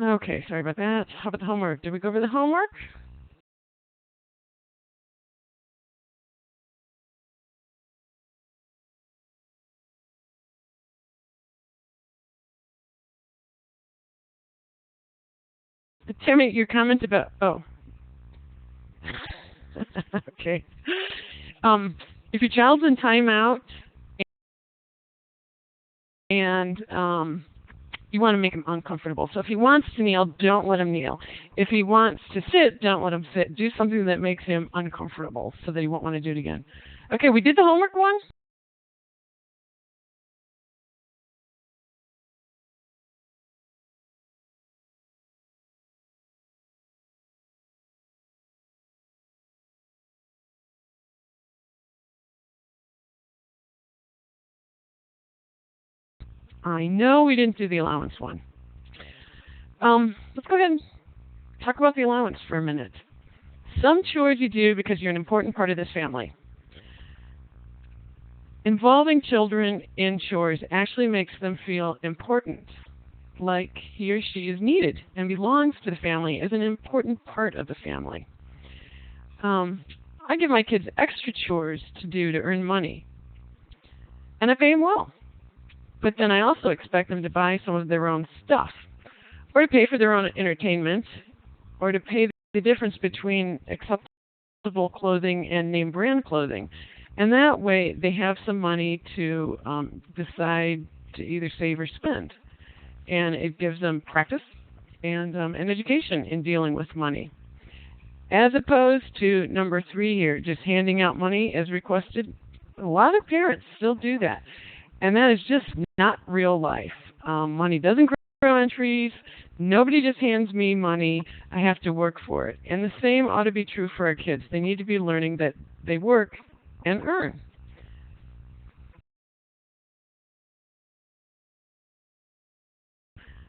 Okay, sorry about that. How about the homework? Did we go over the homework? Tammy, your comment about, oh, okay. Um, if your child's in timeout and you want to make him uncomfortable. So if he wants to kneel, don't let him kneel. If he wants to sit, don't let him sit. Do something that makes him uncomfortable so that he won't want to do it again. Okay, we did the homework one? I know we didn't do the allowance one. Let's go ahead and talk about the allowance for a minute. Some chores you do because you're an important part of this family. Involving children in chores actually makes them feel important, like he or she is needed and belongs to the family as an important part of the family. I give my kids extra chores to do to earn money, and I pay them well. But then I also expect them to buy some of their own stuff, or to pay for their own entertainment, or to pay the difference between acceptable clothing and name brand clothing. And that way they have some money to decide to either save or spend. And it gives them practice and an education in dealing with money. As opposed to number 3 here, just handing out money as requested. A lot of parents still do that. And that is just not real life. Money doesn't grow on trees. Nobody just hands me money. I have to work for it. And the same ought to be true for our kids. They need to be learning that they work and earn.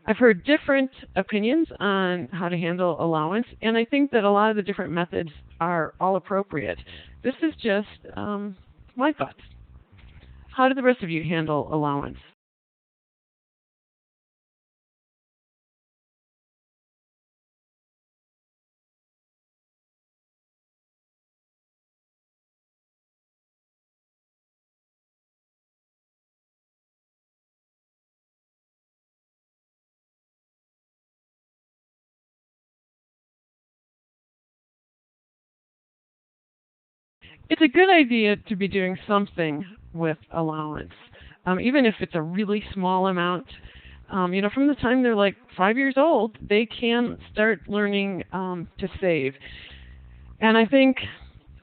I've heard different opinions on how to handle allowance, and I think that a lot of the different methods are all appropriate. This is just my thoughts. How do the rest of you handle allowance? It's a good idea to be doing something with allowance, even if it's a really small amount. From the time they're like 5 years old, they can start learning to save. And I think,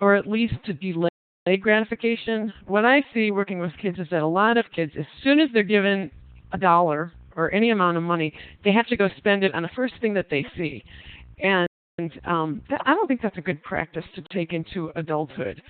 or at least to delay gratification, what I see working with kids is that a lot of kids, as soon as they're given $1 or any amount of money, they have to go spend it on the first thing that they see. And I don't think that's a good practice to take into adulthood.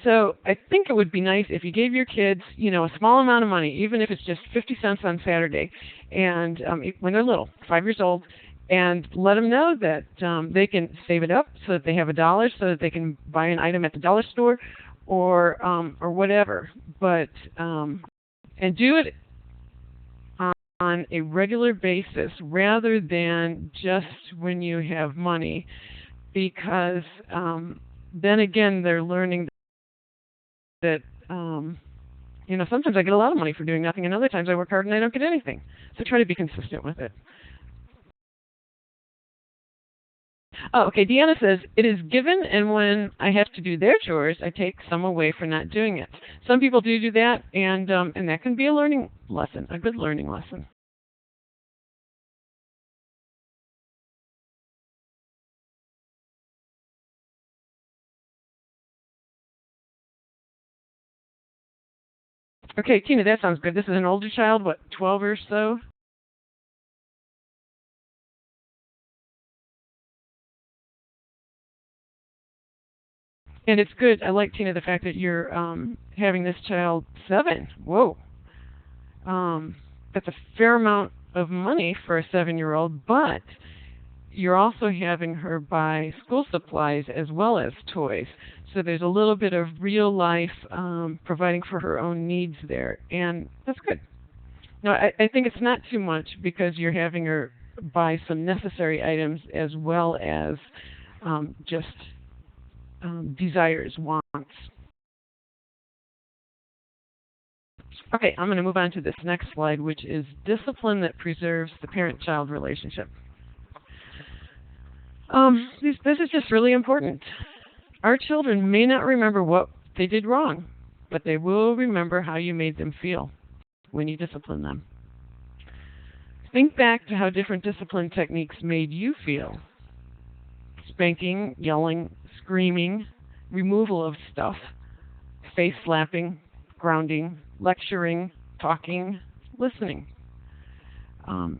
So I think it would be nice if you gave your kids, a small amount of money, even if it's just 50 cents on Saturday, and when they're little, 5 years old, and let them know that they can save it up so that they have $1, so that they can buy an item at the dollar store, or whatever. But and do it on a regular basis rather than just when you have money, because then again they're learning that sometimes I get a lot of money for doing nothing, and other times I work hard and I don't get anything. So try to be consistent with it. Oh, okay. Deanna says, it is given, and when I have to do their chores, I take some away for not doing it. Some people do that, and that can be a learning lesson, a good learning lesson. Okay, Tina, that sounds good. This is an older child, what, 12 or so? And it's good. I like, Tina, the fact that you're having this child 7. Whoa. That's a fair amount of money for a 7-year-old, but you're also having her buy school supplies as well as toys. So there's a little bit of real life providing for her own needs there, and that's good. No, I think it's not too much because you're having her buy some necessary items as well as just desires, wants. Okay, I'm going to move on to this next slide, which is discipline that preserves the parent-child relationship. This is just really important. Our children may not remember what they did wrong, but they will remember how you made them feel when you discipline them. Think back to how different discipline techniques made you feel. Spanking, yelling, screaming, removal of stuff, face slapping, grounding, lecturing, talking, listening. I'm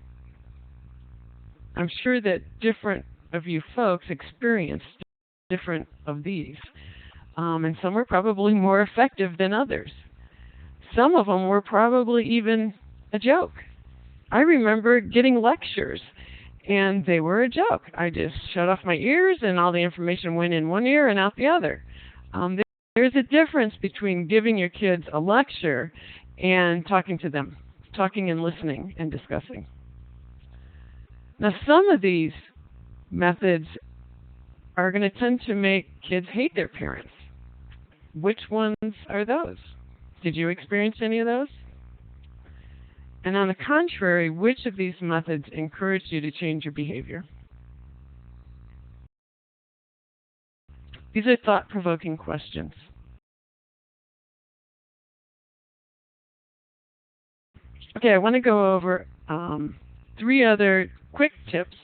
sure that different of you folks experienced different of these. And some were probably more effective than others. Some of them were probably even a joke. I remember getting lectures, and they were a joke. I just shut off my ears, and all the information went in one ear and out the other. There's a difference between giving your kids a lecture and talking to them, talking and listening and discussing. Now, some of these methods are going to tend to make kids hate their parents. Which ones are those? Did you experience any of those? And on the contrary, which of these methods encouraged you to change your behavior? These are thought-provoking questions. Okay, I want to go over 3 other quick tips,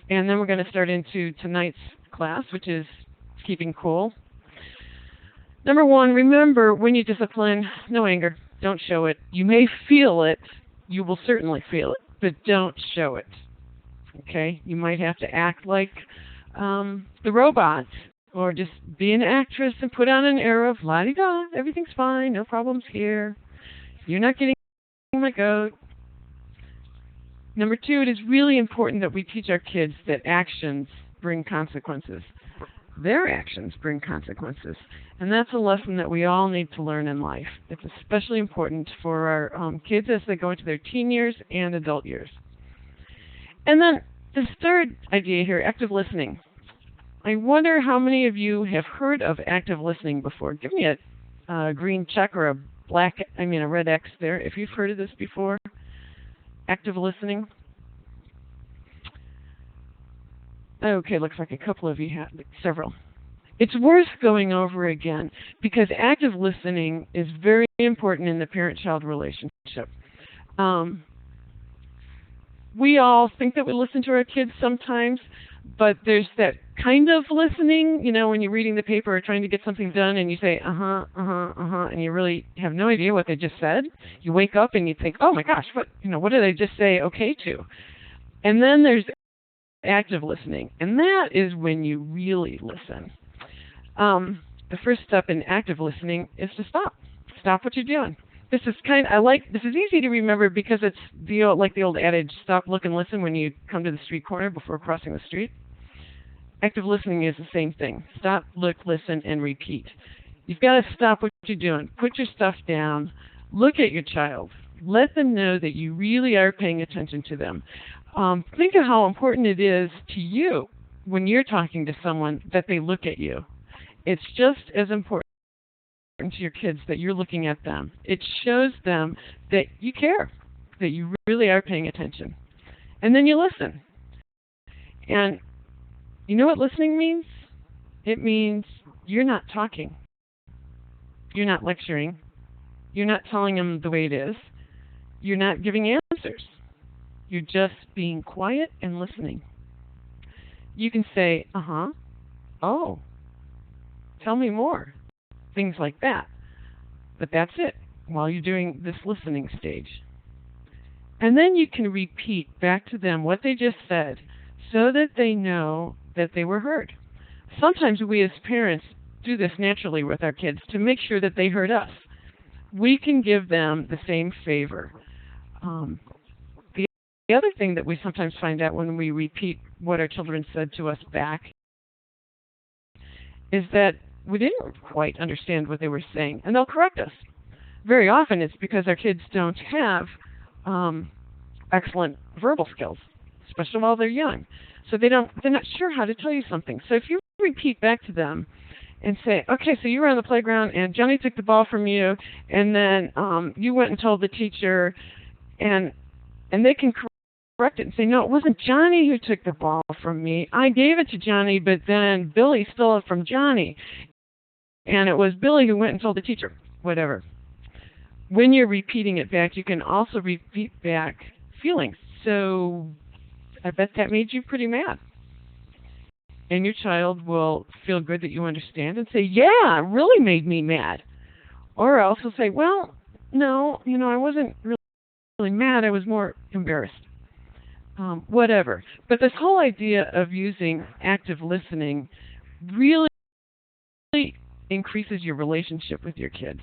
and then we're going to start into tonight's class, which is keeping cool. Number 1, remember when you discipline, no anger. Don't show it. You may feel it. You will certainly feel it, but don't show it. Okay? You might have to act like the robot, or just be an actress and put on an air of la-di-da, everything's fine, no problems here. You're not getting my goat. Number 2, it is really important that we teach our kids that actions bring consequences. Their actions bring consequences. And that's a lesson that we all need to learn in life. It's especially important for our kids as they go into their teen years and adult years. And then this third idea here, active listening. I wonder how many of you have heard of active listening before. Give me a green check or a red X there if you've heard of this before. Active listening. Okay, looks like a couple of you have, several. It's worth going over again because active listening is very important in the parent-child relationship. We all think that we listen to our kids sometimes, but there's that kind of listening, when you're reading the paper or trying to get something done and you say, and you really have no idea what they just said. You wake up and you think, oh my gosh, what did I just say okay to? And then there's active listening, and that is when you really listen. The first step in active listening is to stop. Stop what you're doing. This is easy to remember because it's the old adage, stop, look, and listen when you come to the street corner before crossing the street. Active listening is the same thing. Stop, look, listen, and repeat. You've got to stop what you're doing. Put your stuff down. Look at your child. Let them know that you really are paying attention to them. Think of how important it is to you when you're talking to someone that they look at you. It's just as important to your kids that you're looking at them. It shows them that you care, that you really are paying attention. And then you listen. And you know what listening means? It means you're not talking. You're not lecturing. You're not telling them the way it is. You're not giving answers. You're just being quiet and listening. You can say, oh, tell me more. Things like that. But that's it while you're doing this listening stage. And then you can repeat back to them what they just said so that they know that they were heard. Sometimes we as parents do this naturally with our kids to make sure that they heard us. We can give them the same favor. The other thing that we sometimes find out when we repeat what our children said to us back is that we didn't quite understand what they were saying, and they'll correct us. Very often it's because our kids don't have excellent verbal skills. especially while they're young. So they're not sure how to tell you something. So if you repeat back to them and say, okay, so you were on the playground and Johnny took the ball from you, and then you went and told the teacher, and they can correct it and say, no, it wasn't Johnny who took the ball from me. I gave it to Johnny, but then Billy stole it from Johnny. And it was Billy who went and told the teacher, whatever. When you're repeating it back, you can also repeat back feelings. So I bet that made you pretty mad. And your child will feel good that you understand and say, yeah, it really made me mad. Or else will say, well, no, I wasn't really mad. I was more embarrassed. Whatever. But this whole idea of using active listening really increases your relationship with your kids.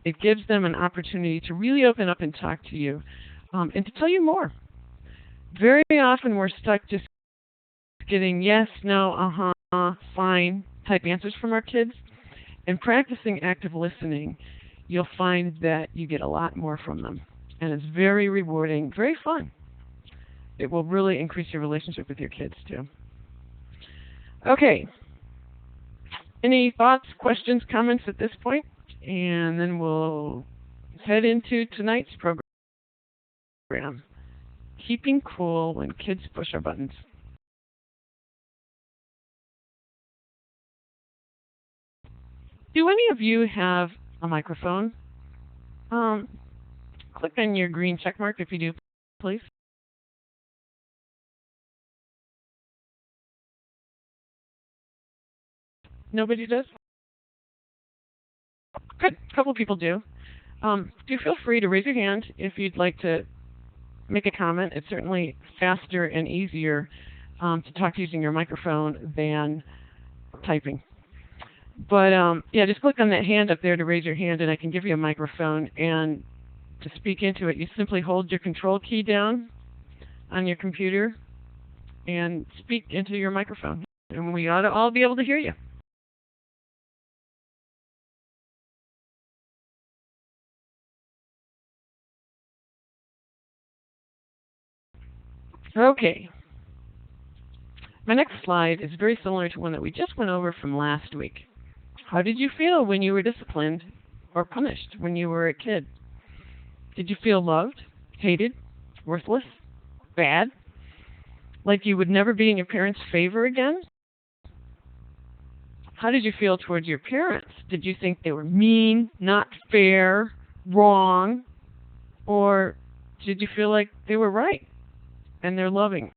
It gives them an opportunity to really open up and talk to you and to tell you more. Very often we're stuck just getting yes, no, fine type answers from our kids. And practicing active listening, you'll find that you get a lot more from them. And it's very rewarding, very fun. It will really increase your relationship with your kids too. Okay. Any thoughts, questions, comments at this point? And then we'll head into tonight's program. Keeping cool when kids push our buttons. Do any of you have a microphone? Click on your green check mark if you do, please. Nobody does? Good. A couple of people do. Do feel free to raise your hand if you'd like to make a comment. It's certainly faster and easier to talk using your microphone than typing. But yeah, just click on that hand up there to raise your hand, and I can give you a microphone. And to speak into it, you simply hold your control key down on your computer and speak into your microphone. And we ought to all be able to hear you. Okay. My next slide is very similar to one that we just went over from last week. How did you feel when you were disciplined or punished when you were a kid? Did you feel loved, hated, worthless, bad? Like you would never be in your parents' favor again? How did you feel towards your parents? Did you think they were mean, not fair, wrong? Or did you feel like they were right and they're loving?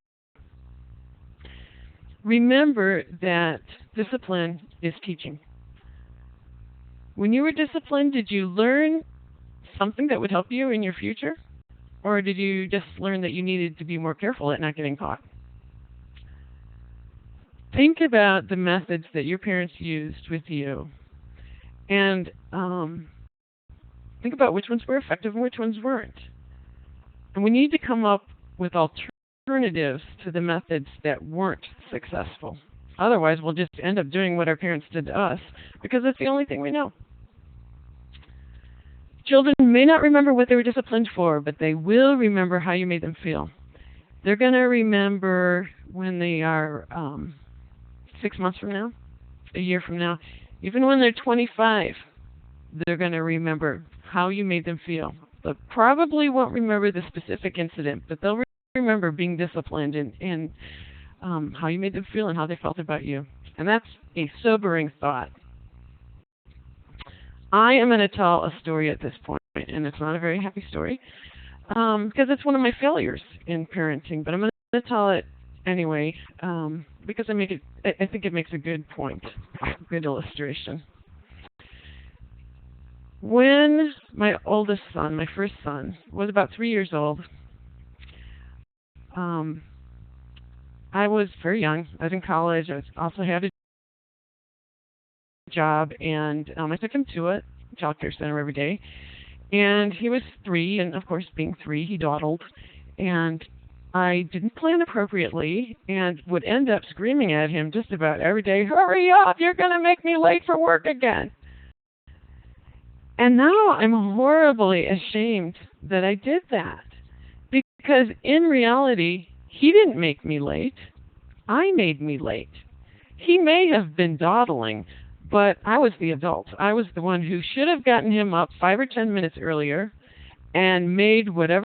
Remember that discipline is teaching. When you were disciplined, did you learn something that would help you in your future? Or did you just learn that you needed to be more careful at not getting caught? Think about the methods that your parents used with you. And think about which ones were effective and which ones weren't. And we need to come up with alternatives to the methods that weren't successful. Otherwise, we'll just end up doing what our parents did to us because it's the only thing we know. Children may not remember what they were disciplined for, but they will remember how you made them feel. They're going to remember when they are 6 months from now, a year from now, even when they're 25, they're going to remember how you made them feel. They probably won't remember the specific incident, but they'll remember being disciplined and how you made them feel and how they felt about you. And that's a sobering thought. I am going to tell a story at this point, and it's not a very happy story because it's one of my failures in parenting, but I'm going to tell it anyway because I think it makes a good point, a good illustration. When my oldest son, my first son, was about 3 years old, I was very young. I was in college. I also had a job, and I took him to a child care center every day. And he was 3, and of course, being 3, he dawdled. And I didn't plan appropriately and would end up screaming at him just about every day, "Hurry up, you're going to make me late for work again." And now I'm horribly ashamed that I did that. Because in reality, He didn't make me late. I made me late. He may have been dawdling, but I was the adult. I was the one who should have gotten him up 5 or 10 minutes earlier and made whatever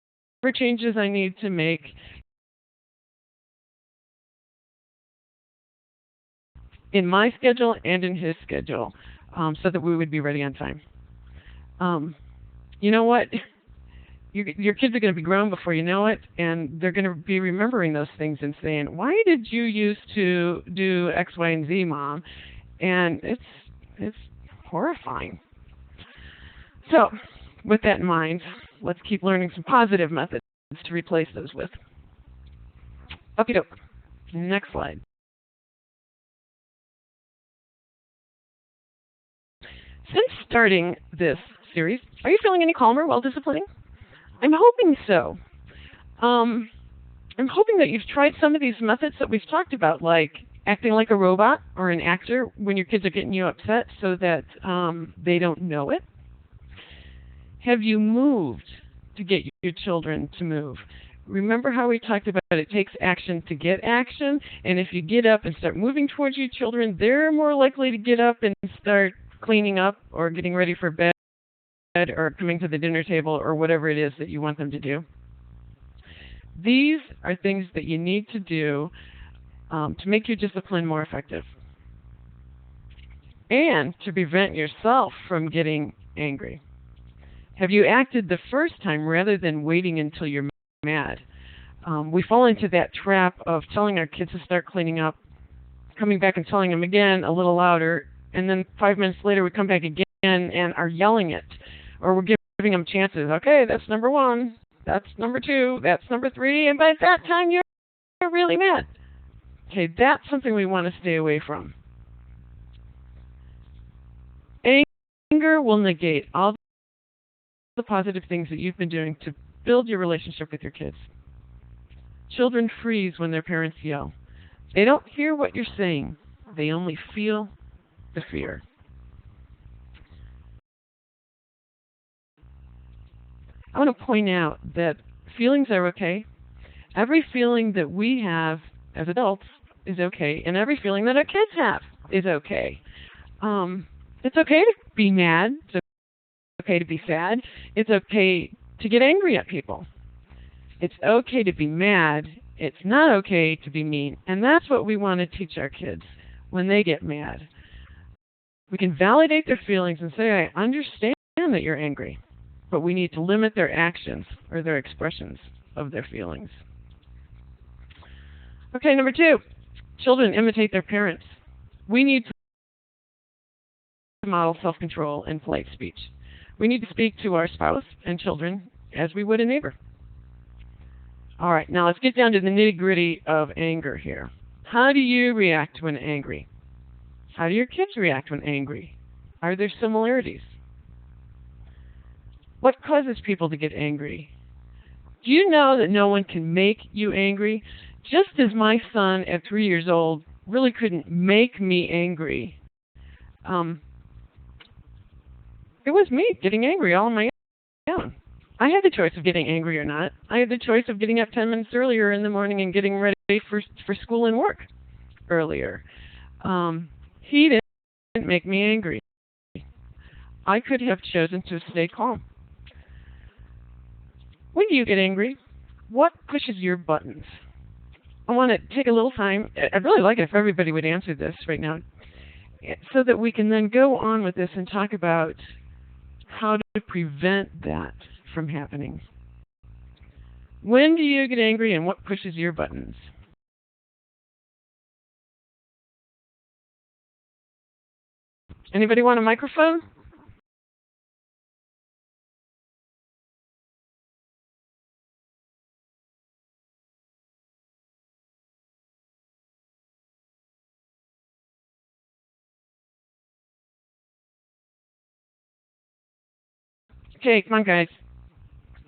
changes I need to make in my schedule and in his schedule, so that we would be ready on time. You know what? Your kids are going to be grown before you know it, and they're going to be remembering those things and saying, "Why did you used to do X, Y, and Z, Mom?" And it's horrifying. So, with that in mind, let's keep learning some positive methods to replace those with. Okay, doke. Next slide. Since starting this series, are you feeling any calmer while disciplining? I'm hoping so. I'm hoping that you've tried some of these methods that we've talked about, like acting like a robot or an actor when your kids are getting you upset so that they don't know it. Have you moved to get your children to move? Remember how we talked about it takes action to get action? And if you get up and start moving towards your children, they're more likely to get up and start cleaning up or getting ready for bed or coming to the dinner table or whatever it is that you want them to do. These are things that you need to do to make your discipline more effective and to prevent yourself from getting angry. Have you acted the first time rather than waiting until you're mad? We fall into that trap of telling our kids to start cleaning up, coming back and telling them again a little louder, and then 5 minutes later we come back again and are yelling it, or we're giving them chances. Okay, that's number 1, that's number 2, that's number 3, and by that time you're really mad. Okay, that's something we want to stay away from. Anger will negate all the positive things that you've been doing to build your relationship with your kids. Children freeze when their parents yell. They don't hear what you're saying. They only feel the fear. I want to point out that feelings are okay. Every feeling that we have as adults is okay, and every feeling that our kids have is okay. It's okay to be mad. It's okay to be sad. It's okay to get angry at people. It's okay to be mad. It's not okay to be mean. And that's what we want to teach our kids when they get mad. We can validate their feelings and say, I understand that you're angry, but we need to limit their actions or their expressions of their feelings. Okay, number 2, children imitate their parents. We need to model self-control and polite speech. We need to speak to our spouse and children as we would a neighbor. All right, now let's get down to the nitty-gritty of anger here. How do you react when angry? How do your kids react when angry? Are there similarities? What causes people to get angry? Do you know that no one can make you angry? Just as my son at 3 years old really couldn't make me angry, it was me getting angry all on my own. I had the choice of getting angry or not. I had the choice of getting up 10 minutes earlier in the morning and getting ready for school and work earlier. He didn't make me angry. I could have chosen to stay calm. When do you get angry? What pushes your buttons? I want to take a little time. I'd really like it if everybody would answer this right now, so that we can then go on with this and talk about how to prevent that from happening. When do you get angry and what pushes your buttons? Anybody want a microphone? Okay, come on, guys.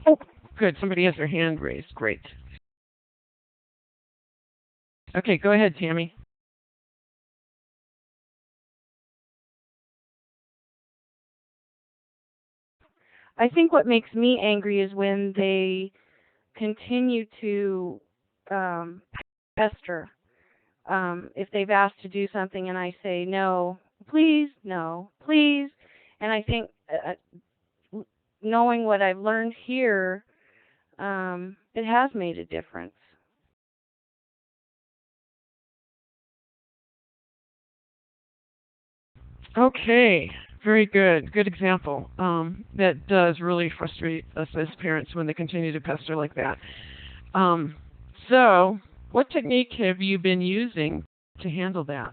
Oh, good. Somebody has their hand raised. Great. Okay, go ahead, Tammy. I think what makes me angry is when they continue to um, pester. If they've asked to do something and I say no, please, no, please, and I think knowing what I've learned here, it has made a difference. Okay, very good. Good example. That does really frustrate us as parents when they continue to pester like that. Um, so, what technique have you been using to handle that?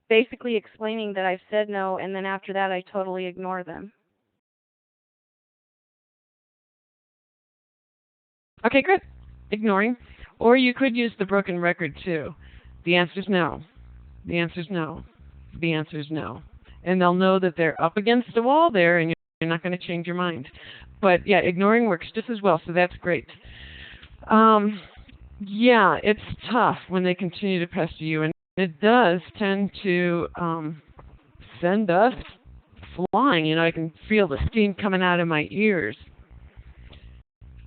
Basically explaining that I've said no, and then after that, I totally ignore them. Okay, good. Ignoring. Or you could use the broken record too. The answer's no. The answer's no. The answer's no. And they'll know that they're up against a wall there and you're not going to change your mind. But yeah, ignoring works just as well, so that's great. Um, yeah, it's tough when they continue to pester you, and it does tend to send us flying. I can feel the steam coming out of my ears.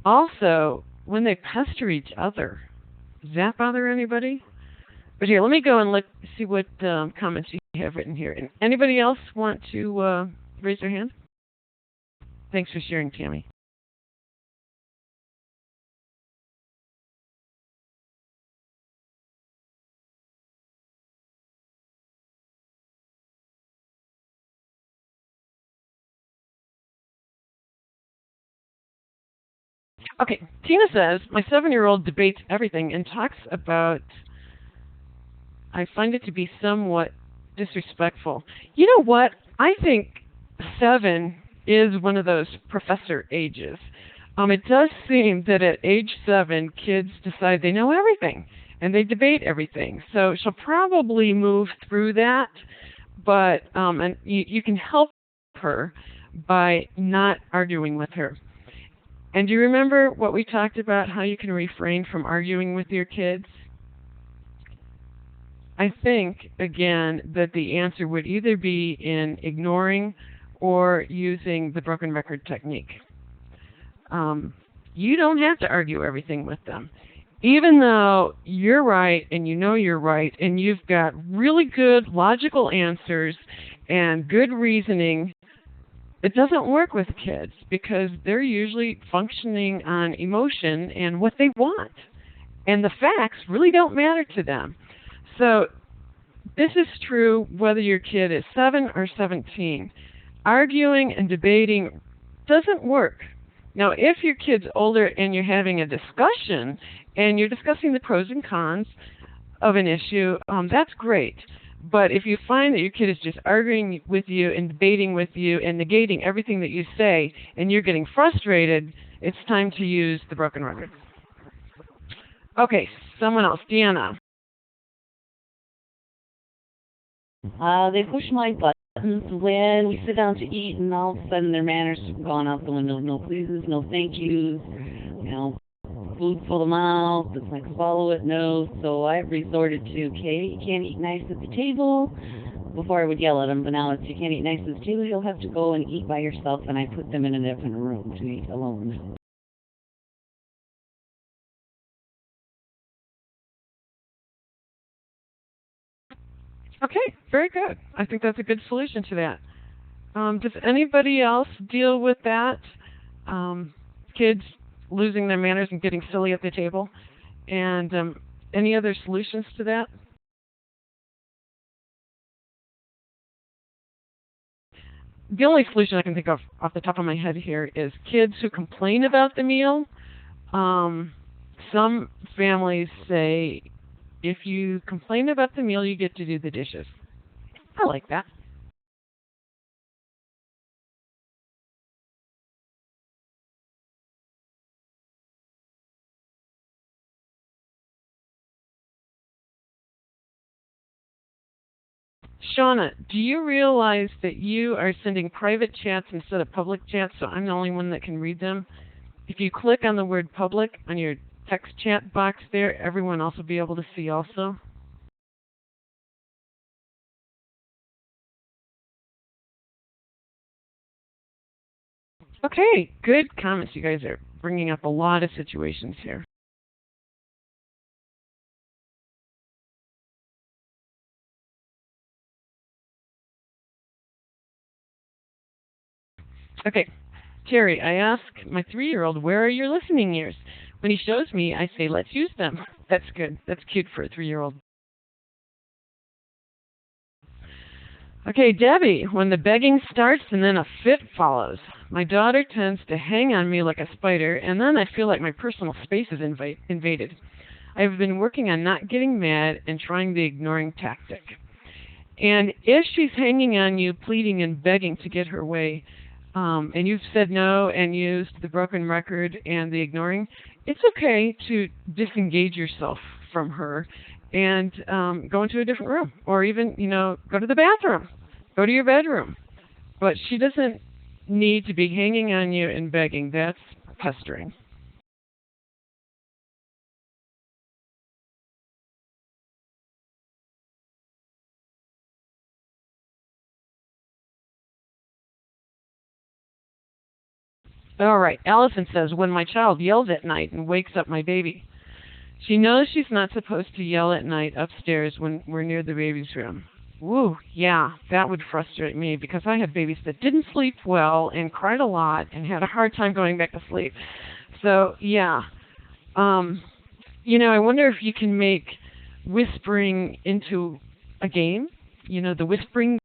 Also, when they pester each other, does that bother anybody? But here, let me go and see what comments you have written here. And anybody else want to raise their hand? Thanks for sharing, Tammy. Okay, Tina says, my 7-year-old debates everything and talks about, I find it to be somewhat disrespectful. You know what? I think 7 is one of those professor ages. It does seem that at age 7, kids decide they know everything and they debate everything. So she'll probably move through that, but and you can help her by not arguing with her. And do you remember what we talked about, how you can refrain from arguing with your kids? I think, again, that the answer would either be in ignoring or using the broken record technique. You don't have to argue everything with them. Even though you're right and you know you're right and you've got really good logical answers and good reasoning, it doesn't work with kids because they're usually functioning on emotion and what they want. And the facts really don't matter to them. So this is true whether your kid is 7 or 17. Arguing and debating doesn't work. Now, if your kid's older and you're having a discussion and you're discussing the pros and cons of an issue, that's great. But if you find that your kid is just arguing with you and debating with you and negating everything that you say and you're getting frustrated, it's time to use the broken record. Okay, someone else. Deanna. They push my buttons when we sit down to eat, and all of a sudden their manners have gone out the window. No pleases, no thank yous, food full of mouth, it's like swallow it, no. So I've resorted to, okay, you can't eat nice at the table. Before I would yell at them, but now it's you can't eat nice at the table, you'll have to go and eat by yourself, and I put them in a different room to eat alone. Okay, very good. I think that's a good solution to that. Does anybody else deal with that? Kids losing their manners and getting silly at the table? And any other solutions to that? The only solution I can think of off the top of my head here is kids who complain about the meal. Some families say, if you complain about the meal, you get to do the dishes. I like that. Shauna, do you realize that you are sending private chats instead of public chats, so I'm the only one that can read them? If you click on the word public on your text chat box there, everyone else will be able to see also. Okay, good comments. You guys are bringing up a lot of situations here. Okay, Terry, I ask my 3-year-old, where are your listening ears? When he shows me, I say, let's use them. That's good. That's cute for a 3-year-old. Okay, Debbie, when the begging starts and then a fit follows. My daughter tends to hang on me like a spider, and then I feel like my personal space is invaded. I've been working on not getting mad and trying the ignoring tactic. And if she's hanging on you, pleading and begging to get her way, and you've said no and used the broken record and the ignoring, it's okay to disengage yourself from her and go into a different room, or even, go to the bathroom, go to your bedroom. But she doesn't need to be hanging on you and begging. That's pestering. All right, Allison says, when my child yells at night and wakes up my baby. She knows she's not supposed to yell at night upstairs when we're near the baby's room. Woo, yeah, that would frustrate me because I had babies that didn't sleep well and cried a lot and had a hard time going back to sleep. So, yeah. I wonder if you can make whispering into a game, the whispering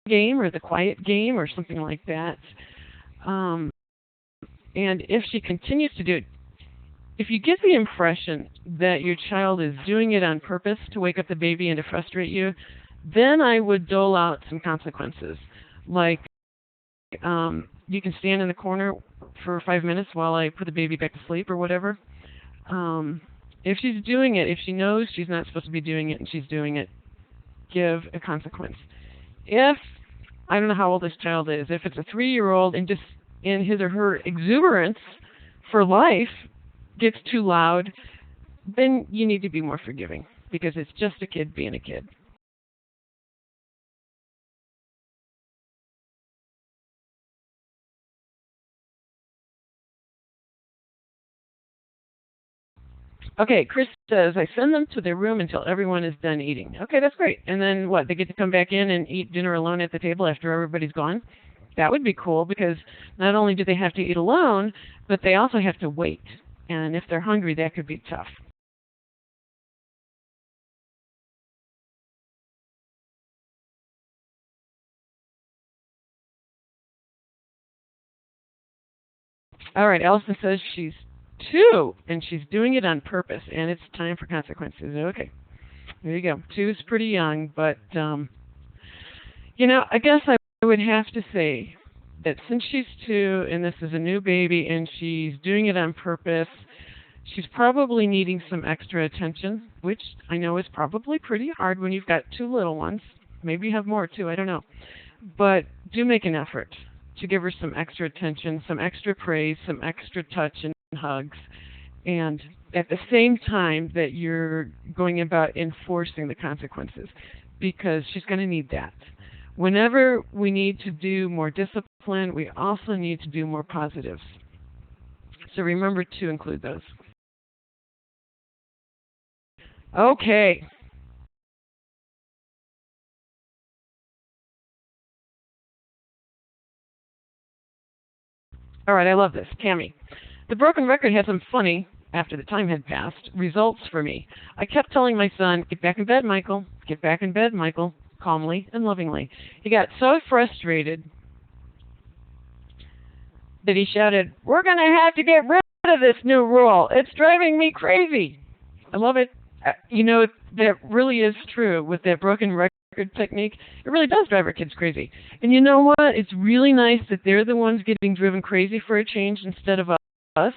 game or the quiet game or something like that. And if she continues to do it, if you get the impression that your child is doing it on purpose to wake up the baby and to frustrate you, then I would dole out some consequences. Like, you can stand in the corner for 5 minutes while I put the baby back to sleep or whatever. If she's doing it, if she knows she's not supposed to be doing it and she's doing it, give a consequence. If, I don't know how old this child is, if it's a 3-year-old and just in his or her exuberance for life gets too loud, then you need to be more forgiving because it's just a kid being a kid. Okay, Chris says, I send them to their room until everyone is done eating. Okay, that's great. And then what, they get to come back in and eat dinner alone at the table after everybody's gone? That would be cool because not only do they have to eat alone, but they also have to wait. And if they're hungry, that could be tough. All right, Allison says she's 2 and she's doing it on purpose and it's time for consequences. Okay, there you go. 2 is pretty young, but, I guess I would have to say that since she's 2 and this is a new baby and she's doing it on purpose, she's probably needing some extra attention, which I know is probably pretty hard when you've got 2 little ones. Maybe you have more too, I don't know. But do make an effort to give her some extra attention, some extra praise, some extra touch and hugs. And at the same time that you're going about enforcing the consequences, because she's going to need that. Whenever we need to do more discipline, we also need to do more positives. So remember to include those. Okay. All right, I love this. Tammy. The broken record had some funny, after the time had passed, results for me. I kept telling my son, get back in bed, Michael. Get back in bed, Michael. Calmly and lovingly. He got so frustrated that he shouted, we're going to have to get rid of this new rule. It's driving me crazy. I love it. That really is true with that broken record technique. It really does drive our kids crazy. And you know what? It's really nice that they're the ones getting driven crazy for a change instead of us,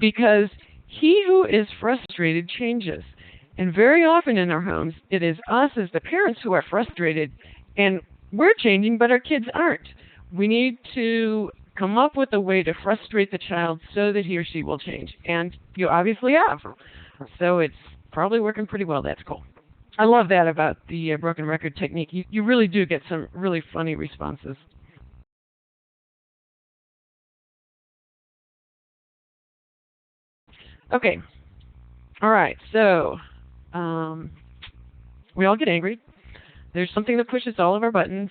because he who is frustrated changes. And very often in our homes, it is us as the parents who are frustrated, and we're changing, but our kids aren't. We need to come up with a way to frustrate the child so that he or she will change. And you obviously have. So it's probably working pretty well. That's cool. I love that about the broken record technique. You really do get some really funny responses. Okay. All right. So we all get angry. There's something that pushes all of our buttons.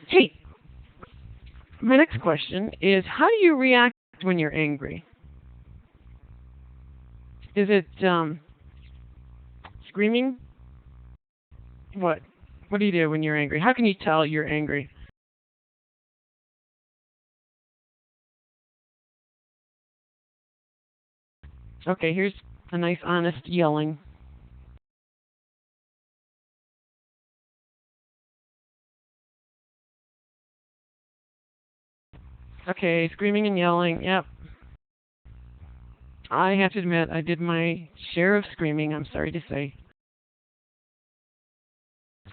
Hey, my next question is, how do you react when you're angry? Is it screaming? What? What do you do when you're angry? How can you tell you're angry? Okay, here's a nice honest yelling. Okay, screaming and yelling. Yep. I have to admit, I did my share of screaming, I'm sorry to say.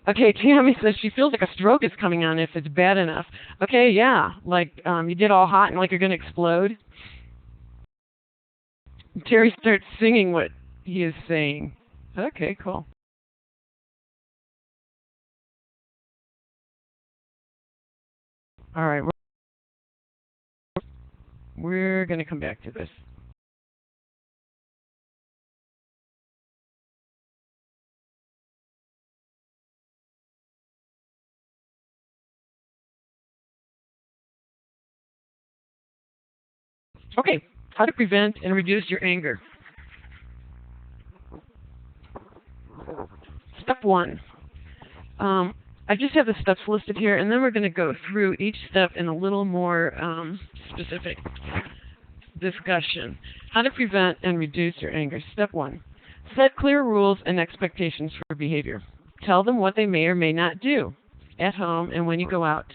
Okay, Tammy says she feels like a stroke is coming on if it's bad enough. Okay, yeah, like you get all hot and like you're going to explode. Terry starts singing what he is saying. Okay, cool. All right, we're going to come back to this. Okay, how to prevent and reduce your anger. Step 1. I just have the steps listed here, and then we're going to go through each step in a little more specific discussion. How to prevent and reduce your anger. Step 1. Set clear rules and expectations for behavior. Tell them what they may or may not do at home and when you go out.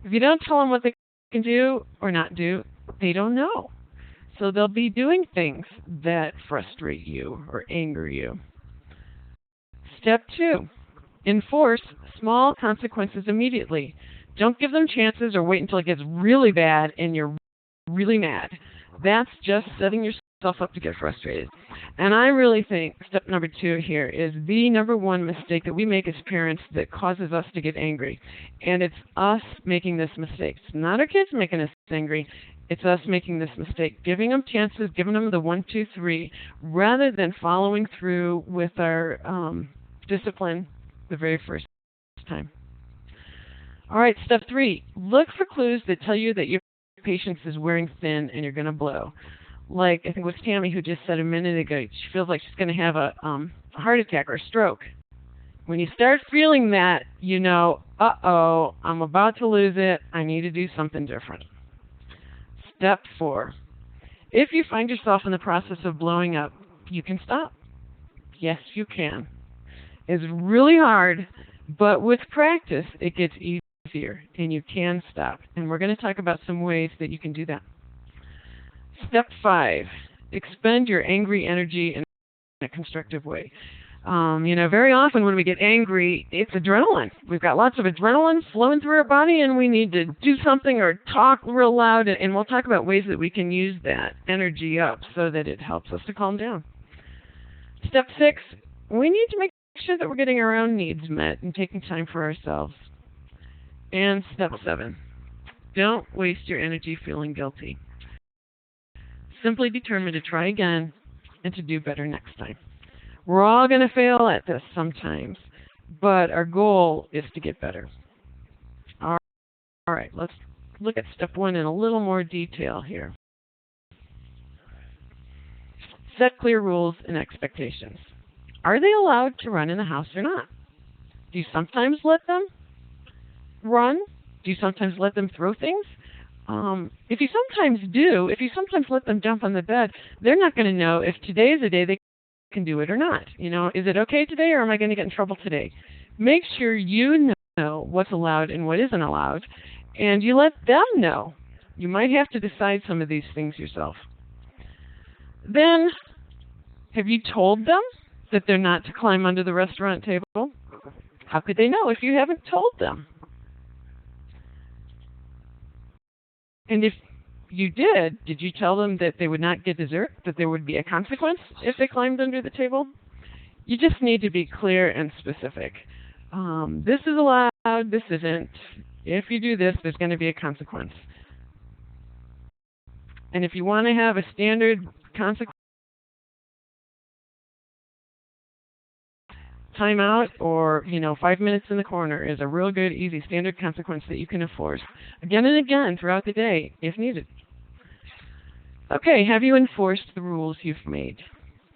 If you don't tell them what they can do or not do, they don't know. So they'll be doing things that frustrate you or anger you. Step 2. Enforce small consequences immediately. Don't give them chances or wait until it gets really bad and you're really mad. That's just setting yourself up to get frustrated. And I really think step number 2 here is the number one mistake that we make as parents that causes us to get angry. And it's us making this mistake. It's not our kids making us angry. It's us making this mistake, giving them chances, giving them the 1, 2, 3, rather than following through with our discipline the very first time. All right, step 3. Look for clues that tell you that your patience is wearing thin and you're going to blow. Like, I think it was Tammy who just said a minute ago, she feels like she's going to have a heart attack or a stroke. When you start feeling that, you know, uh-oh, I'm about to lose it. I need to do something different. Step 4. If you find yourself in the process of blowing up, you can stop. Yes, you can. It's really hard, but with practice, it gets easier, and you can stop. And we're going to talk about some ways that you can do that. Step 5, expend your angry energy in a constructive way. Very often when we get angry, it's adrenaline. We've got lots of adrenaline flowing through our body, and we need to do something or talk real loud, and we'll talk about ways that we can use that energy up so that it helps us to calm down. Step 6, we need to make sure that we're getting our own needs met and taking time for ourselves. And step 7, don't waste your energy feeling guilty. Simply determine to try again and to do better next time. We're all going to fail at this sometimes, but our goal is to get better. All right, let's look at step 1 in a little more detail here. Set clear rules and expectations. Are they allowed to run in the house or not? Do you sometimes let them run? Do you sometimes let them throw things? If you sometimes let them jump on the bed, they're not going to know if today is a day they can do it or not. Is it okay today or am I going to get in trouble today? Make sure you know what's allowed and what isn't allowed, and you let them know. You might have to decide some of these things yourself. Then, have you told them that they're not to climb under the restaurant table? How could they know if you haven't told them? And if you did you tell them that they would not get dessert, that there would be a consequence if they climbed under the table? You just need to be clear and specific. This is allowed, this isn't. If you do this, there's going to be a consequence. And if you want to have a standard consequence, timeout or 5 minutes in the corner is a real good, easy, standard consequence that you can enforce again and again throughout the day if needed. Okay, have you enforced the rules you've made?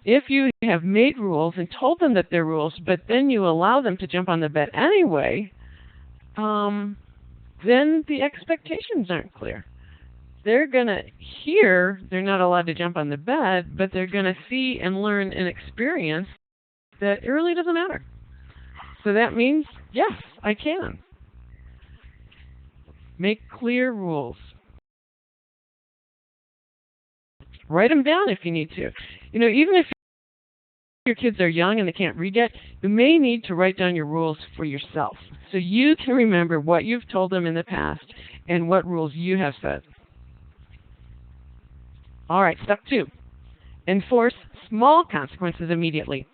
If you have made rules and told them that they're rules, but then you allow them to jump on the bed anyway, then the expectations aren't clear. They're going to hear they're not allowed to jump on the bed, but they're going to see and learn and experience that it really doesn't matter. So that means, yes, I can. Make clear rules. Write them down if you need to. Even if your kids are young and they can't read yet, you may need to write down your rules for yourself so you can remember what you've told them in the past and what rules you have set. All right, step 2. Enforce small consequences immediately.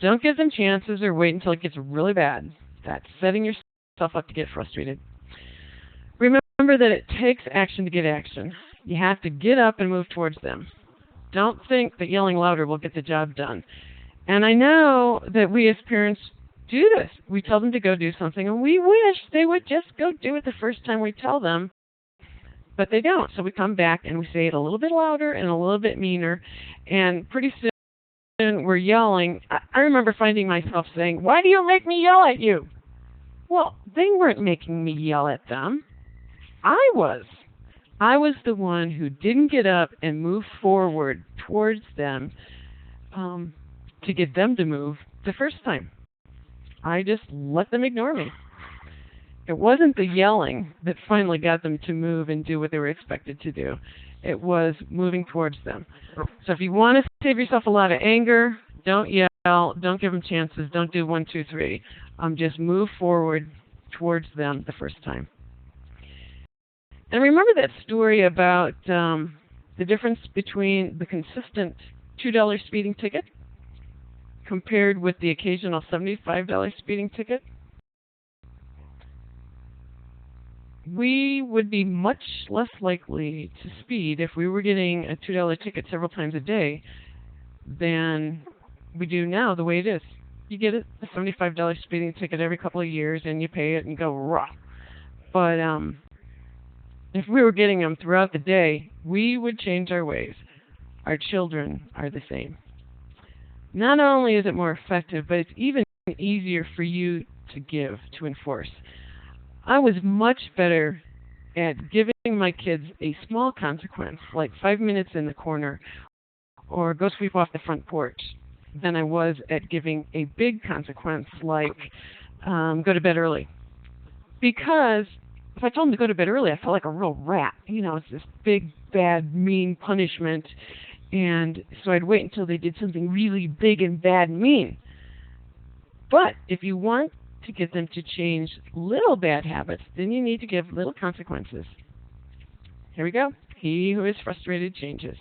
Don't give them chances or wait until it gets really bad. That's setting yourself up to get frustrated. Remember that it takes action to get action. You have to get up and move towards them. Don't think that yelling louder will get the job done. And I know that we as parents do this. We tell them to go do something, and we wish they would just go do it the first time we tell them. But they don't. So we come back and we say it a little bit louder and a little bit meaner. And pretty soon we're yelling. I remember finding myself saying, "Why do you make me yell at you?" Well, they weren't making me yell at them. I was. I was the one who didn't get up and move forward towards them to get them to move the first time. I just let them ignore me. It wasn't the yelling that finally got them to move and do what they were expected to do. It was moving towards them. So if you want to save yourself a lot of anger, don't yell, don't give them chances, don't do 1, 2, 3. Just move forward towards them the first time. And remember that story about the difference between the consistent $2 speeding ticket compared with the occasional $75 speeding ticket? We would be much less likely to speed if we were getting a $2 ticket several times a day than we do now the way it is. You get a $75 speeding ticket every couple of years and you pay it and go raw. But if we were getting them throughout the day, we would change our ways. Our children are the same. Not only is it more effective, but it's even easier for you to enforce. I was much better at giving my kids a small consequence, like 5 minutes in the corner, or go sweep off the front porch, than I was at giving a big consequence, like go to bed early. Because if I told them to go to bed early, I felt like a real rat. It's this big, bad, mean punishment. And so I'd wait until they did something really big and bad and mean. But if you want to get them to change little bad habits, then you need to give little consequences. Here we go. He who is frustrated changes.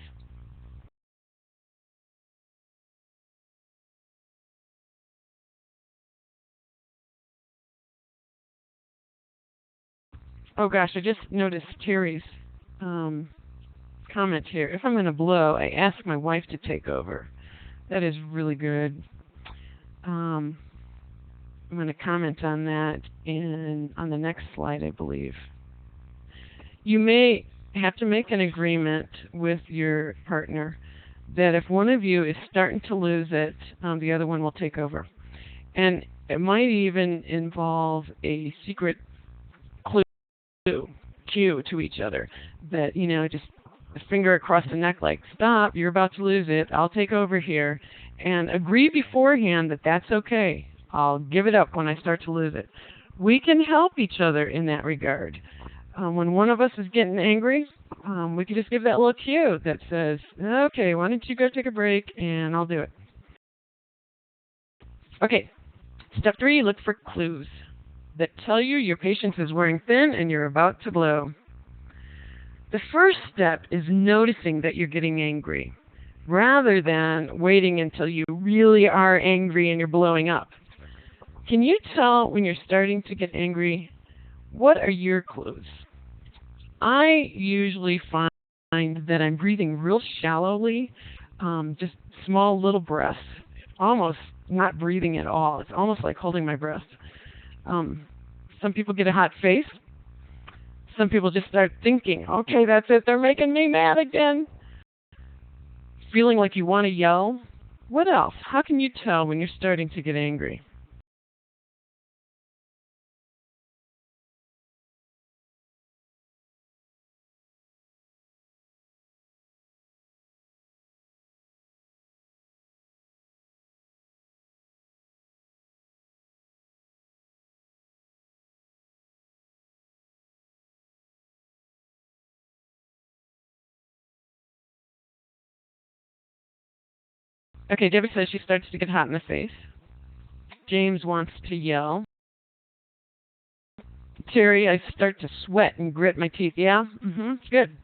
Oh gosh, I just noticed Terry's comment here. If I'm going to blow, I ask my wife to take over. That is really good. I'm going to comment on that on the next slide, I believe. You may have to make an agreement with your partner that if one of you is starting to lose it, the other one will take over. And it might even involve a secret cue to each other that, just a finger across the neck like, stop, you're about to lose it, I'll take over here, and agree beforehand that that's okay. I'll give it up when I start to lose it. We can help each other in that regard. When one of us is getting angry, we can just give that little cue that says, okay, why don't you go take a break and I'll do it. Okay, step 3, look for clues that tell you your patience is wearing thin and you're about to blow. The first step is noticing that you're getting angry, rather than waiting until you really are angry and you're blowing up. Can you tell when you're starting to get angry? What are your clues? I usually find that I'm breathing real shallowly, just small little breaths, almost not breathing at all. It's almost like holding my breath. Some people get a hot face. Some people just start thinking, okay, that's it, they're making me mad again. Feeling like you want to yell. What else? How can you tell when you're starting to get angry? Okay, Debbie says she starts to get hot in the face. James wants to yell. Terry, I start to sweat and grit my teeth. Yeah? Good.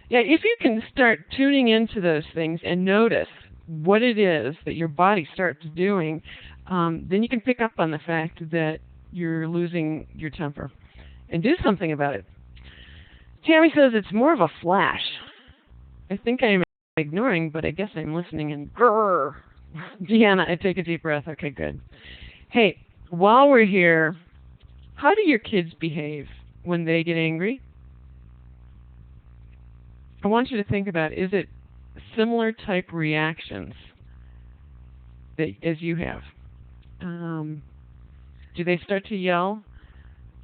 Yeah, if you can start tuning into those things and notice what it is that your body starts doing, then you can pick up on the fact that you're losing your temper and do something about it. Tammy says it's more of a flash. I think I'm ignoring, but I guess I'm listening and grrr. Deanna, I take a deep breath. Okay, good. Hey, while we're here, how do your kids behave when they get angry? I want you to think about, is it similar type reactions that as you have? Do they start to yell?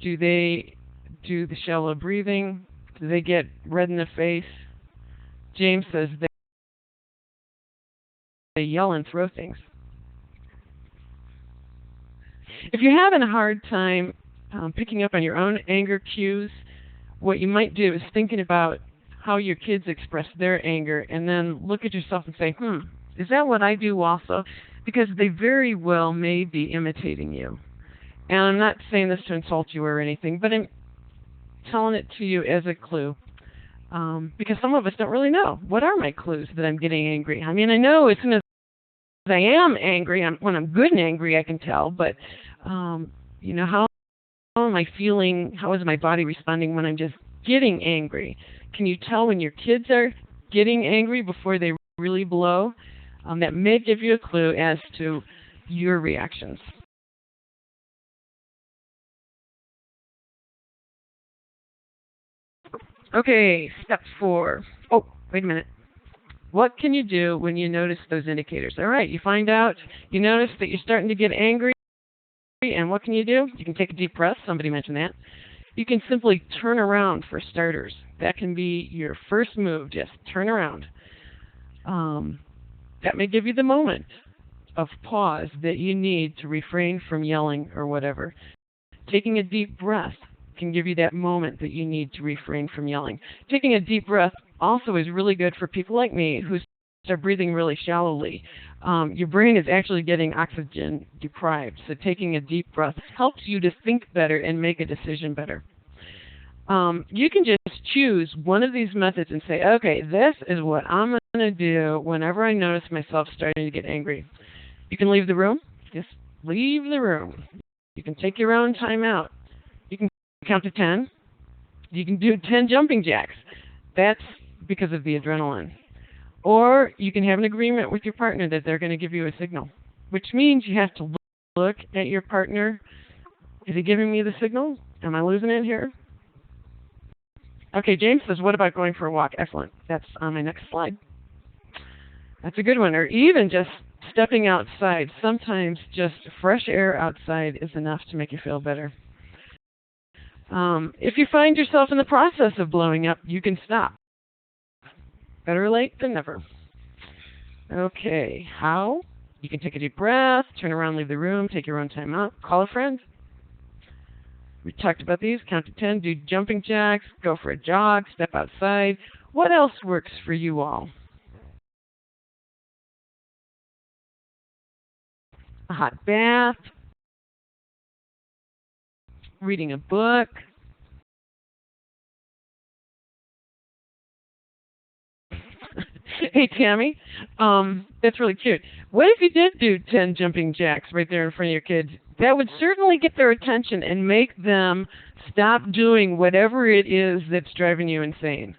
Do they do the shallow breathing? Do they get red in the face? James says they yell and throw things. If you're having a hard time picking up on your own anger cues, what you might do is thinking about how your kids express their anger and then look at yourself and say, is that what I do also? Because they very well may be imitating you. And I'm not saying this to insult you or anything, but I'm telling it to you as a clue. Because some of us don't really know. What are my clues that I'm getting angry? I mean, I know as soon as I am angry, when I'm good and angry, I can tell, but, how am I feeling? How is my body responding when I'm just getting angry? Can you tell when your kids are getting angry before they really blow? That may give you a clue as to your reactions. Okay, step 4. Oh, wait a minute. What can you do when you notice those indicators? All right, you notice that you're starting to get angry, and what can you do? You can take a deep breath. Somebody mentioned that. You can simply turn around for starters. That can be your first move, just turn around. That may give you the moment of pause that you need to refrain from yelling or whatever. Taking a deep breath can give you that moment that you need to refrain from yelling. Taking a deep breath also is really good for people like me who start breathing really shallowly. Your brain is actually getting oxygen deprived, so taking a deep breath helps you to think better and make a decision better. You can just choose one of these methods and say, okay, this is what I'm going to do whenever I notice myself starting to get angry. You can leave the room. Just leave the room. You can take your own time out. You can count to 10. You can do 10 jumping jacks. That's because of the adrenaline. Or you can have an agreement with your partner that they're going to give you a signal, which means you have to look at your partner. Is he giving me the signal? Am I losing it here? Okay, James says, what about going for a walk? Excellent. That's on my next slide. That's a good one. Or even just stepping outside. Sometimes just fresh air outside is enough to make you feel better. If you find yourself in the process of blowing up, you can stop. Better late than never. Okay, how? You can take a deep breath, turn around, leave the room, take your own time out, call a friend. We talked about these. Count to 10, do jumping jacks, go for a jog, step outside. What else works for you all? A hot bath, reading a book. Hey, Tammy, that's really cute. What if you did do 10 jumping jacks right there in front of your kids? That would certainly get their attention and make them stop doing whatever it is that's driving you insane.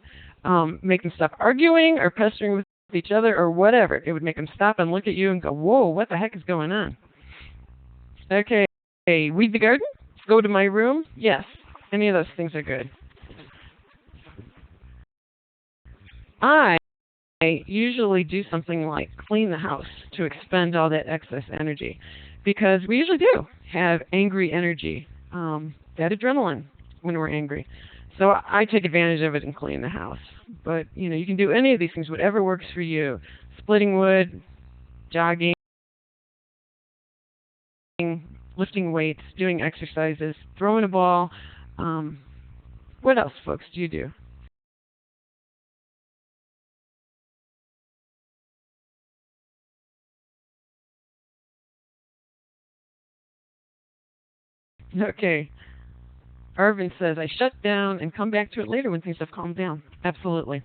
make them stop arguing or pestering with each other or whatever. It would make them stop and look at you and go, whoa, what the heck is going on? Okay, weed the garden? Go to my room? Yes, any of those things are good. I usually do something like clean the house to expend all that excess energy, because we usually do have angry energy, that adrenaline when we're angry. So I take advantage of it and clean the house. But, you can do any of these things, whatever works for you. Splitting wood, jogging, lifting weights, doing exercises, throwing a ball. What else, folks, do you do? Okay. Arvin says, I shut down and come back to it later when things have calmed down. Absolutely.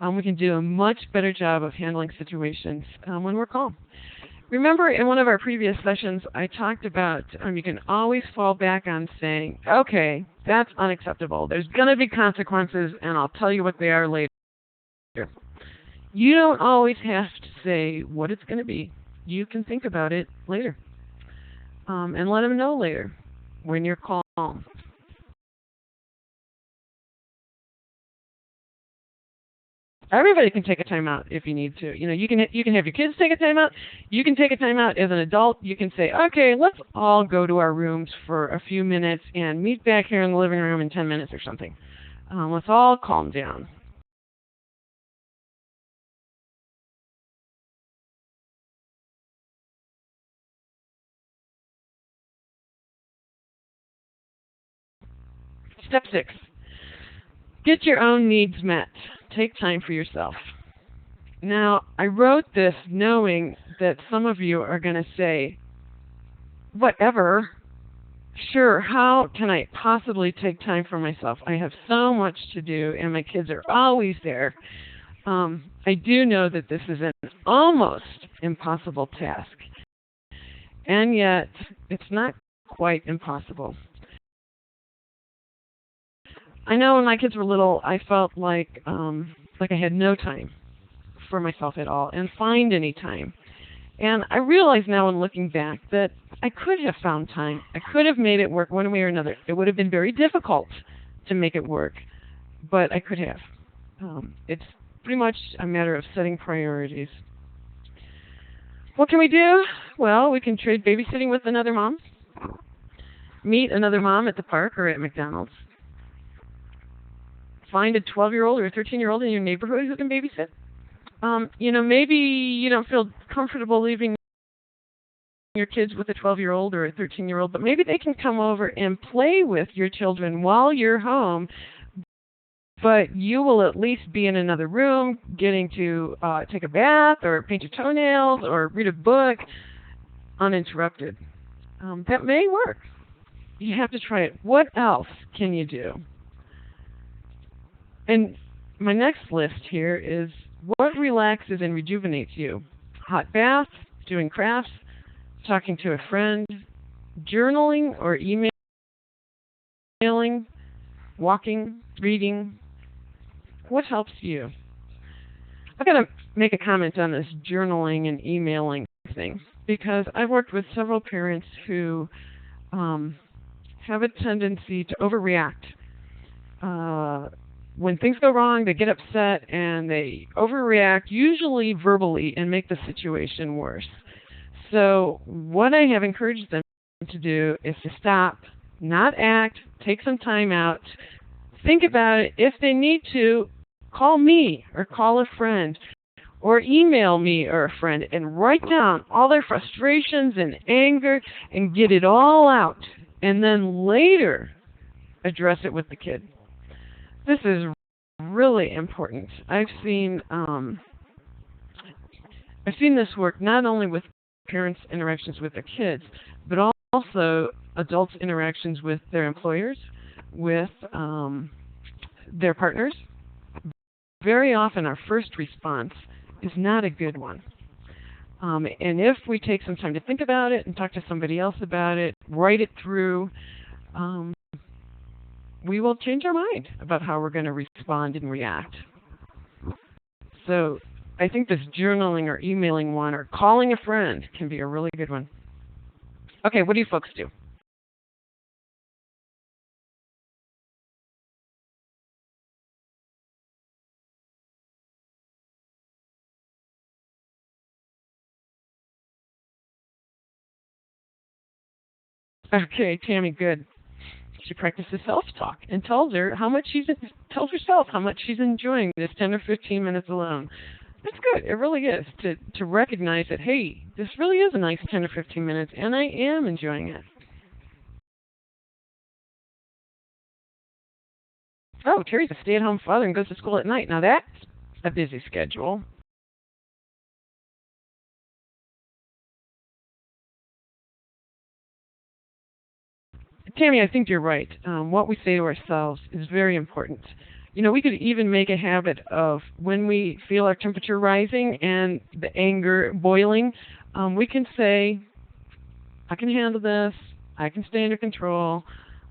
We can do a much better job of handling situations when we're calm. Remember, in one of our previous sessions, I talked about you can always fall back on saying, okay, that's unacceptable. There's going to be consequences, and I'll tell you what they are later. You don't always have to say what it's going to be. You can think about it later and let them know later when you're calm. Everybody can take a time out if you need to. You can have your kids take a time out. You can take a time out as an adult. You can say, okay, let's all go to our rooms for a few minutes and meet back here in the living room in 10 minutes or something. Let's all calm down. Step 6. Get your own needs met. Take time for yourself. Now, I wrote this knowing that some of you are going to say, whatever, sure, how can I possibly take time for myself? I have so much to do, and my kids are always there. I do know that this is an almost impossible task, and yet it's not quite impossible. I know when my kids were little, I felt like I had no time for myself at all, and find any time. And I realize now, in looking back, that I could have found time. I could have made it work one way or another. It would have been very difficult to make it work, but I could have. It's pretty much a matter of setting priorities. What can we do? Well, we can trade babysitting with another mom, meet another mom at the park or at McDonald's. Find a 12-year-old or a 13-year-old in your neighborhood who can babysit. Maybe you don't feel comfortable leaving your kids with a 12-year-old or a 13-year-old, but maybe they can come over and play with your children while you're home, but you will at least be in another room getting to take a bath or paint your toenails or read a book uninterrupted. That may work. You have to try it. What else can you do? And my next list here is what relaxes and rejuvenates you. Hot bath, doing crafts, talking to a friend, journaling or emailing, walking, reading. What helps you? I've got to make a comment on this journaling and emailing thing, because I've worked with several parents who have a tendency to overreact. When things go wrong, they get upset and they overreact, usually verbally, and make the situation worse. So what I have encouraged them to do is to stop, not act, take some time out, think about it. If they need to, call me or call a friend or email me or a friend and write down all their frustrations and anger and get it all out, and then later address it with the kid. This is really important. I've seen this work not only with parents' interactions with their kids, but also adults' interactions with their employers, with their partners. Very often our first response is not a good one. And if we take some time to think about it and talk to somebody else about it, write it through, we will change our mind about how we're going to respond and react. So I think this journaling or emailing one or calling a friend can be a really good one. Okay, what do you folks do? Okay, Tammy, good. She practices self-talk and tells herself how much she's enjoying this 10 or 15 minutes alone. That's good. It really is to recognize that, hey, this really is a nice 10 or 15 minutes, and I am enjoying it. Oh, Terry's a stay-at-home father and goes to school at night. Now that's a busy schedule. Tammy, I think you're right. What we say to ourselves is very important. You know, we could even make a habit of when we feel our temperature rising and the anger boiling, we can say, I can handle this. I can stay under control.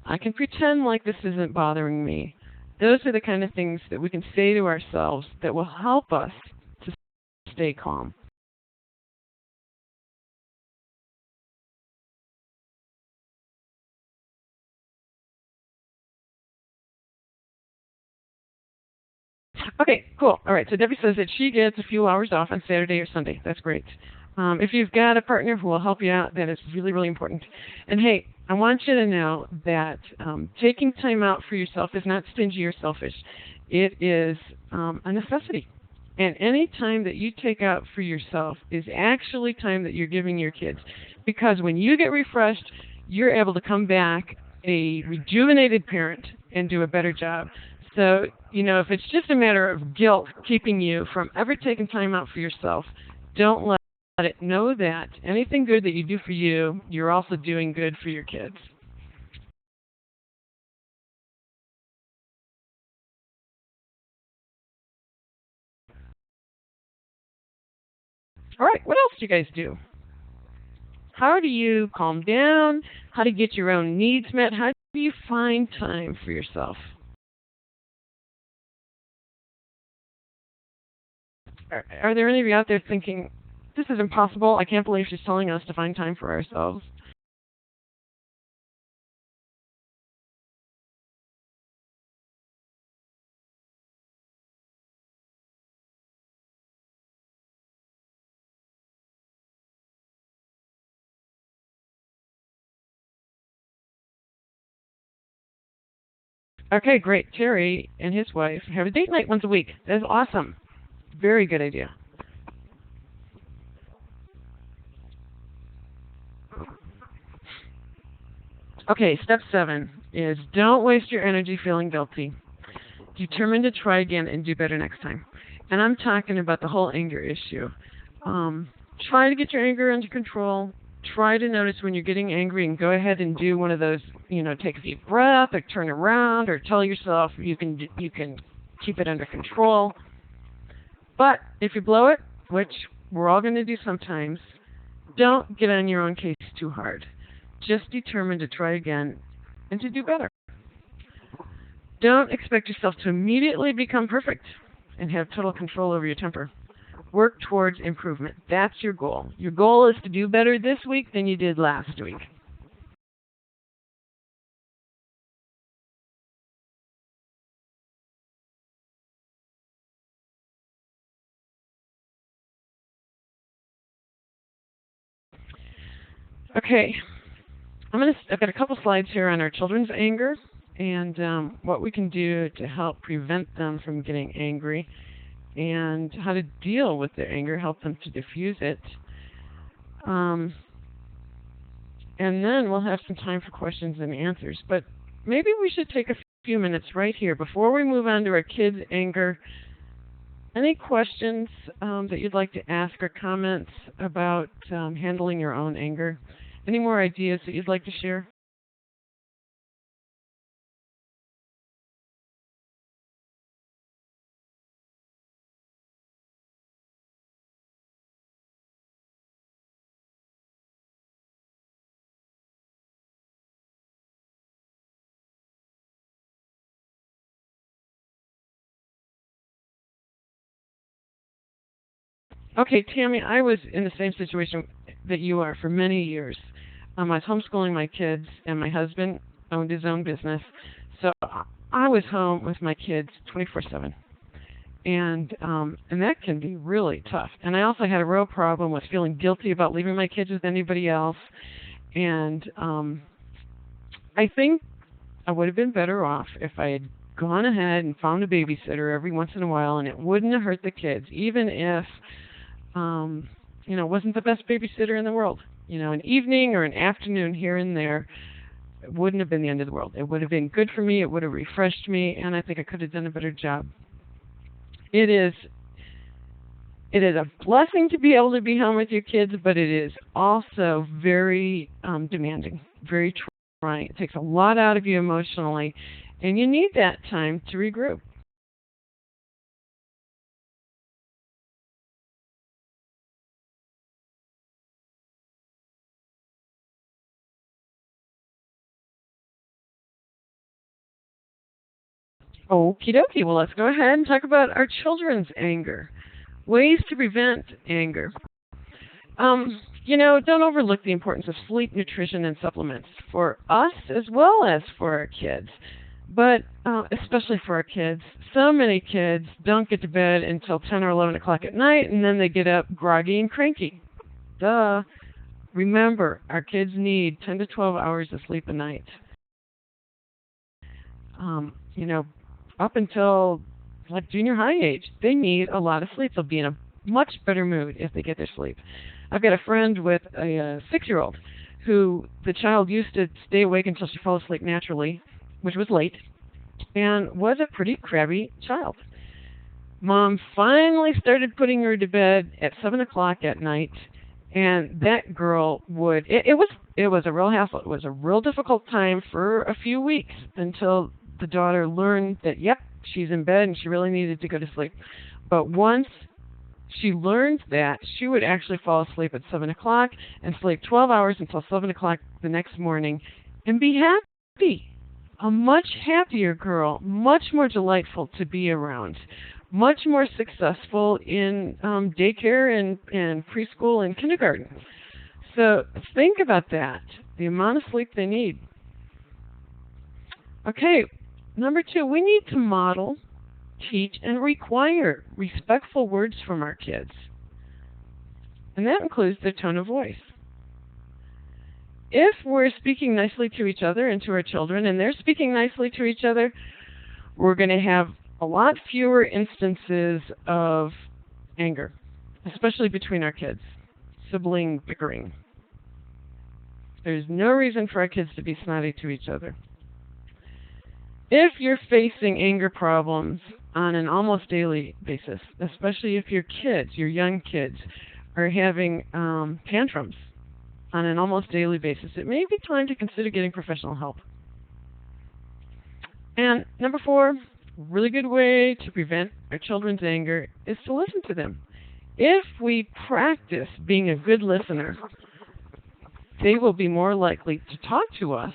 I can pretend like this isn't bothering me. Those are the kind of things that we can say to ourselves that will help us to stay calm. Okay, cool. All right, so Debbie says that she gets a few hours off on Saturday or Sunday. That's great. If you've got a partner who will help you out, that is really, really important. And hey, I want you to know that taking time out for yourself is not stingy or selfish. It is a necessity. And any time that you take out for yourself is actually time that you're giving your kids. Because when you get refreshed, you're able to come back a rejuvenated parent and do a better job. So, you know, if it's just a matter of guilt keeping you from ever taking time out for yourself, don't let it. Know that anything good that you do for you, you're also doing good for your kids. All right, what else do you guys do? How do you calm down? How do you get your own needs met? How do you find time for yourself? Are there any of you out there thinking, this is impossible? I can't believe she's telling us to find time for ourselves. Okay, great. Terry and his wife have a date night once a week. That is awesome. Very good idea. Okay, step 7 is don't waste your energy feeling guilty. Determined to try again and do better next time. And I'm talking about the whole anger issue. Try to get your anger under control. Try to notice when you're getting angry and go ahead and do one of those, you know, take a deep breath or turn around or tell yourself you can keep it under control. But if you blow it, which we're all going to do sometimes, don't get on your own case too hard. Just determined to try again and to do better. Don't expect yourself to immediately become perfect and have total control over your temper. Work towards improvement. That's your goal. Your goal is to do better this week than you did last week. Okay, I've got a couple slides here on our children's anger and what we can do to help prevent them from getting angry and how to deal with their anger, help them to diffuse it. And then we'll have some time for questions and answers. But maybe we should take a few minutes right here before we move on to our kids' anger. Any questions that you'd like to ask or comments about handling your own anger? Any more ideas that you'd like to share? Okay, Tammy, I was in the same situation that you are for many years. I was homeschooling my kids, and my husband owned his own business. So I was home with my kids 24/7. And that can be really tough. And I also had a real problem with feeling guilty about leaving my kids with anybody else. And I think I would have been better off if I had gone ahead and found a babysitter every once in a while, and it wouldn't have hurt the kids, even if it wasn't the best babysitter in the world. An evening or an afternoon here and there, it wouldn't have been the end of the world. It would have been good for me. It would have refreshed me, and I think I could have done a better job. It is a blessing to be able to be home with your kids, but it is also very demanding, very trying. It takes a lot out of you emotionally, and you need that time to regroup. Okie dokie. Well, let's go ahead and talk about our children's anger. Ways to prevent anger. Don't overlook the importance of sleep, nutrition, and supplements for us as well as for our kids. But especially for our kids, so many kids don't get to bed until 10 or 11 o'clock at night, and then they get up groggy and cranky. Duh. Remember, our kids need 10 to 12 hours of sleep a night. Up until like junior high age, they need a lot of sleep. They'll be in a much better mood if they get their sleep. I've got a friend with a 6-year-old who the child used to stay awake until she fell asleep naturally, which was late, and was a pretty crabby child. Mom finally started putting her to bed at 7 o'clock at night, and that girl it was a real hassle. It was a real difficult time for a few weeks until the daughter learned that, yep, she's in bed and she really needed to go to sleep. But once she learned that, she would actually fall asleep at 7 o'clock and sleep 12 hours until 7 o'clock the next morning and be happy. A much happier girl, much more delightful to be around, much more successful in daycare and preschool and kindergarten. So think about that, the amount of sleep they need. Okay, number 2, we need to model, teach, and require respectful words from our kids. And that includes their tone of voice. If we're speaking nicely to each other and to our children, and they're speaking nicely to each other, we're going to have a lot fewer instances of anger, especially between our kids, sibling bickering. There's no reason for our kids to be snotty to each other. If you're facing anger problems on an almost daily basis, especially if your young kids, are having tantrums on an almost daily basis, it may be time to consider getting professional help. And number 4, really good way to prevent our children's anger is to listen to them. If we practice being a good listener, they will be more likely to talk to us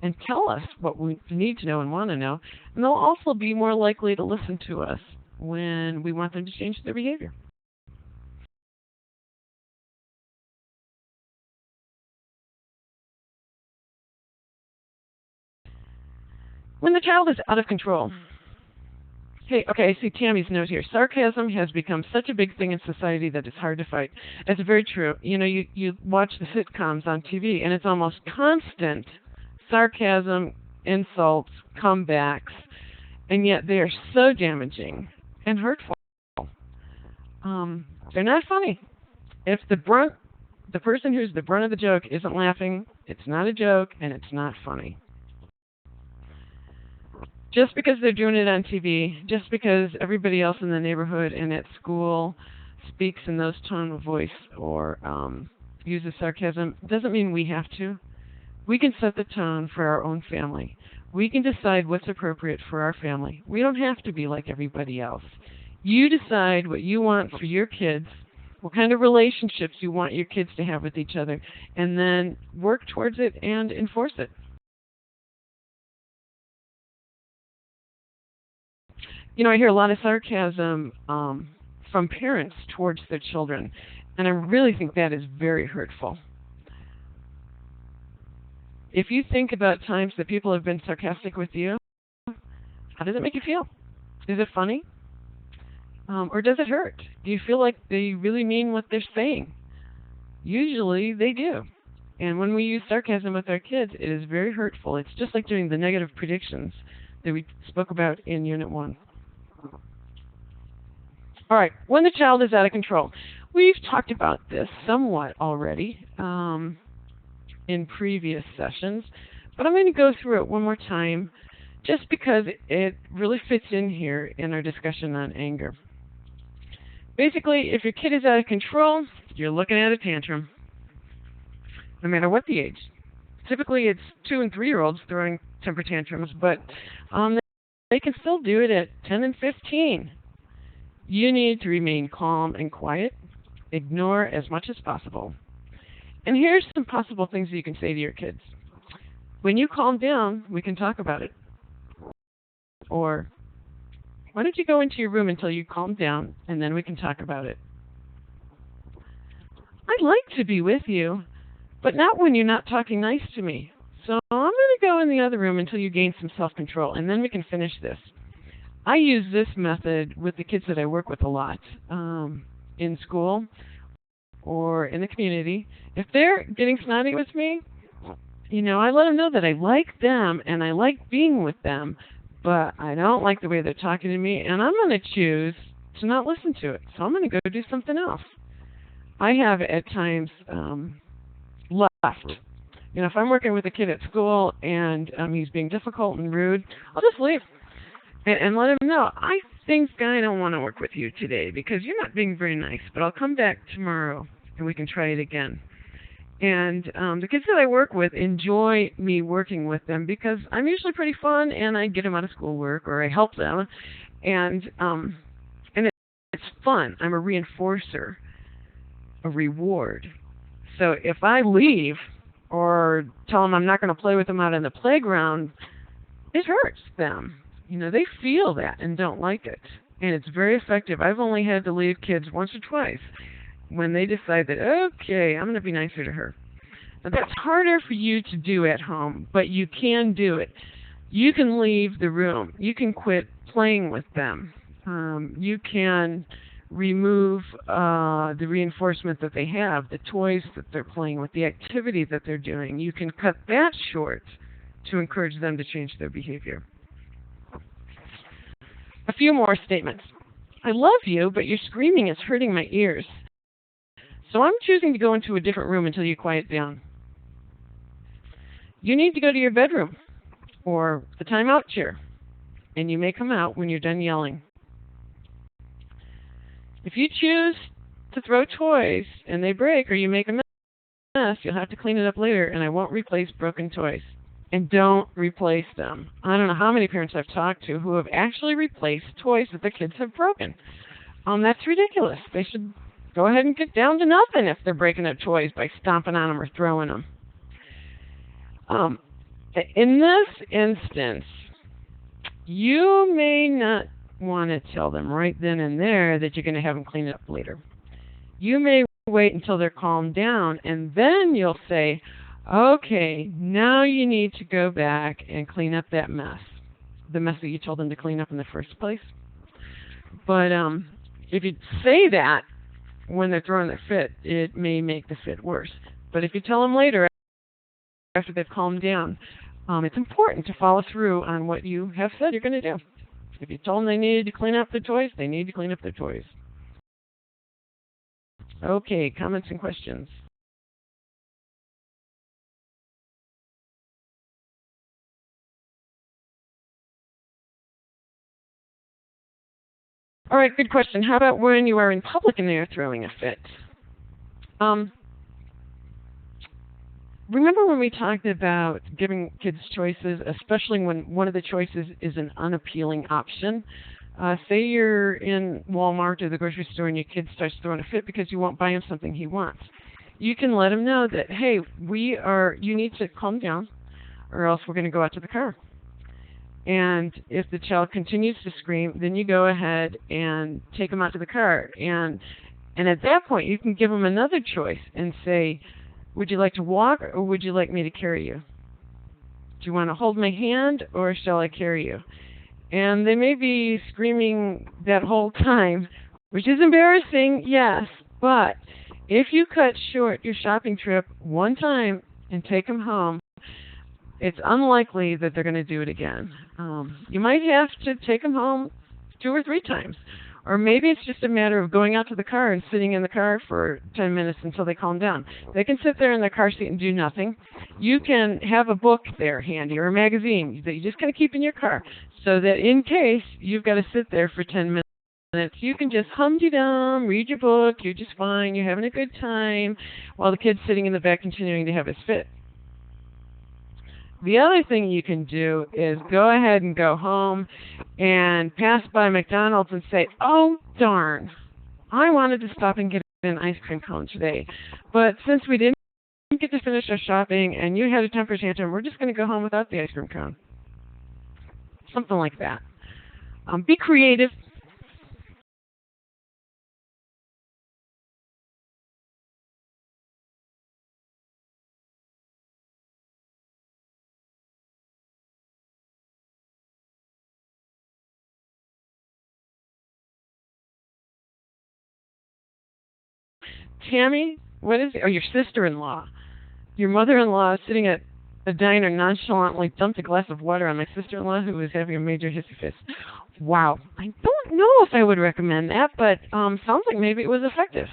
and tell us what we need to know and want to know, and they'll also be more likely to listen to us when we want them to change their behavior. When the child is out of control. Hey, okay, I see Tammy's note here. Sarcasm has become such a big thing in society that it's hard to fight. That's very true. You watch the sitcoms on TV, and it's almost constant sarcasm, insults, comebacks, and yet they are so damaging and hurtful. They're not funny. If the person who's the brunt of the joke isn't laughing, it's not a joke and it's not funny. Just because they're doing it on TV, just because everybody else in the neighborhood and at school speaks in those tone of voice or uses sarcasm, doesn't mean we have to. We can set the tone for our own family. We can decide what's appropriate for our family. We don't have to be like everybody else. You decide what you want for your kids, what kind of relationships you want your kids to have with each other, and then work towards it and enforce it. I hear a lot of sarcasm from parents towards their children. And I really think that is very hurtful. If you think about times that people have been sarcastic with you, how does it make you feel? Is it funny? Or does it hurt? Do you feel like they really mean what they're saying? Usually they do. And when we use sarcasm with our kids, it is very hurtful. It's just like doing the negative predictions that we spoke about in Unit 1. All right, when the child is out of control. We've talked about this somewhat already in previous sessions, but I'm going to go through it one more time just because it really fits in here in our discussion on anger. Basically, if your kid is out of control, you're looking at a tantrum, no matter what the age. Typically, it's 2- and 3-year-olds throwing temper tantrums, but they can still do it at 10 and 15. You need to remain calm and quiet. Ignore as much as possible. And here's some possible things that you can say to your kids. When you calm down, we can talk about it. Or, why don't you go into your room until you calm down, and then we can talk about it. I'd like to be with you, but not when you're not talking nice to me. So I'm going to go in the other room until you gain some self-control, and then we can finish this. I use this method with the kids that I work with a lot in school or in the community. If they're getting snotty with me, I let them know that I like them and I like being with them, but I don't like the way they're talking to me, and I'm going to choose to not listen to it. So I'm going to go do something else. I have at times left. If I'm working with a kid at school and he's being difficult and rude, I'll just leave and let him know, I think I don't want to work with you today because you're not being very nice, but I'll come back tomorrow and we can try it again. And the kids that I work with enjoy me working with them because I'm usually pretty fun and I get them out of schoolwork or I help them. And it's fun. I'm a reinforcer, a reward. So if I leave or tell them I'm not going to play with them out in the playground, it hurts them. They feel that and don't like it. And it's very effective. I've only had to leave kids once or twice when they decide that, okay, I'm going to be nicer to her. Now, that's harder for you to do at home, but you can do it. You can leave the room. You can quit playing with them. You can remove the reinforcement that they have, the toys that they're playing with, the activity that they're doing. You can cut that short to encourage them to change their behavior. A few more statements. I love you, but your screaming is hurting my ears. So I'm choosing to go into a different room until you quiet down. You need to go to your bedroom or the timeout chair, and you may come out when you're done yelling. If you choose to throw toys and they break or you make a mess, you'll have to clean it up later, and I won't replace broken toys. And don't replace them. I don't know how many parents I've talked to who have actually replaced toys that their kids have broken. That's ridiculous. They should go ahead and get down to nothing if they're breaking up toys by stomping on them or throwing them. In this instance, you may not want to tell them right then and there that you're going to have them clean it up later. You may wait until they're calmed down, and then you'll say, okay, now you need to go back and clean up that mess, the mess that you told them to clean up in the first place. But if you say that when they're throwing their fit, it may make the fit worse. But if you tell them later, after they've calmed down, it's important to follow through on what you have said you're going to do. If you told them they needed to clean up their toys, they need to clean up their toys. Okay, comments and questions. All right, good question. How about when you are in public and they are throwing a fit? Remember when we talked about giving kids choices, especially when one of the choices is an unappealing option? Say you're in Walmart or the grocery store and your kid starts throwing a fit because you won't buy him something he wants. You can let him know that, hey, you need to calm down or else we're going to go out to the car. And if the child continues to scream, then you go ahead and take them out to the car. And at that point, you can give them another choice and say, would you like to walk or would you like me to carry you? Do you want to hold my hand or shall I carry you? And they may be screaming that whole time, which is embarrassing, yes, but if you cut short your shopping trip one time and take them home, it's unlikely that they're going to do it again. You might have to take them home 2 or 3 times. Or maybe it's just a matter of going out to the car and sitting in the car for 10 minutes until they calm down. They can sit there in their car seat and do nothing. You can have a book there handy or a magazine that you just kind of keep in your car so that in case you've got to sit there for 10 minutes, you can just hum-de-dum, read your book, you're just fine, you're having a good time, while the kid's sitting in the back continuing to have his fit. The other thing you can do is go ahead and go home and pass by McDonald's and say, oh, darn, I wanted to stop and get an ice cream cone today. But since we didn't get to finish our shopping and you had a temper tantrum, we're just going to go home without the ice cream cone. Something like that. Be creative. Tammy, what is it? Oh, your sister-in-law. Your mother-in-law is sitting at a diner nonchalantly dumped a glass of water on my sister-in-law who was having a major hissy fit. Wow. I don't know if I would recommend that, but sounds like maybe it was effective.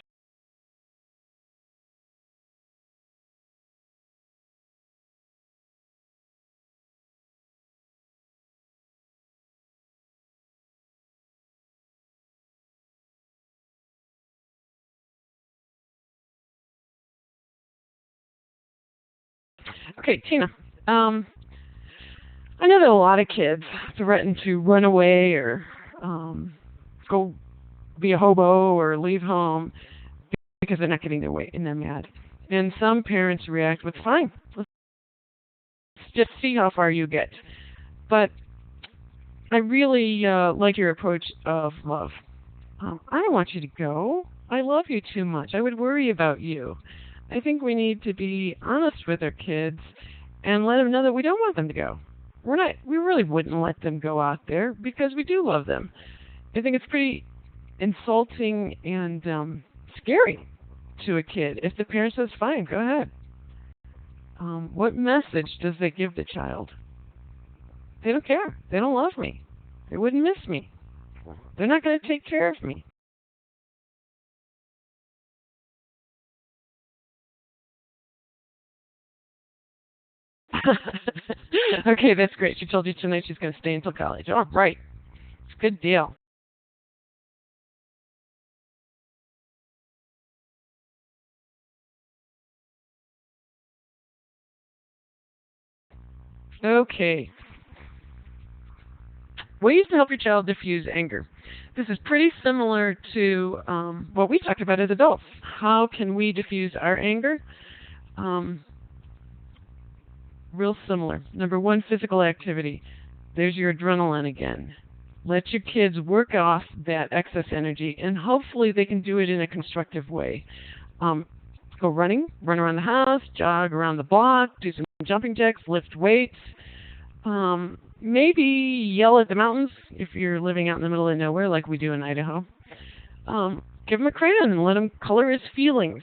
Okay, Tina. I know that a lot of kids threaten to run away or go be a hobo or leave home because they're not getting their way and they're mad. And some parents react with, fine, let's just see how far you get. But I really like your approach of love. I don't want you to go. I love you too much. I would worry about you. I think we need to be honest with our kids and let them know that we don't want them to go. We really wouldn't let them go out there because we do love them. I think it's pretty insulting and scary to a kid if the parent says, fine, go ahead. What message does that give the child? They don't care. They don't love me. They wouldn't miss me. They're not going to take care of me. Okay, that's great. She told you tonight she's going to stay until college. Oh, right. It's a good deal. Okay. Ways to help your child diffuse anger. This is pretty similar to what we talked about as adults. How can we diffuse our anger? Real similar. Number 1, physical activity. There's your adrenaline again. Let your kids work off that excess energy, and hopefully they can do it in a constructive way. Go running, run around the house, jog around the block, do some jumping jacks, lift weights. Maybe yell at the mountains if you're living out in the middle of nowhere like we do in Idaho. Give him a crayon and let him color his feelings.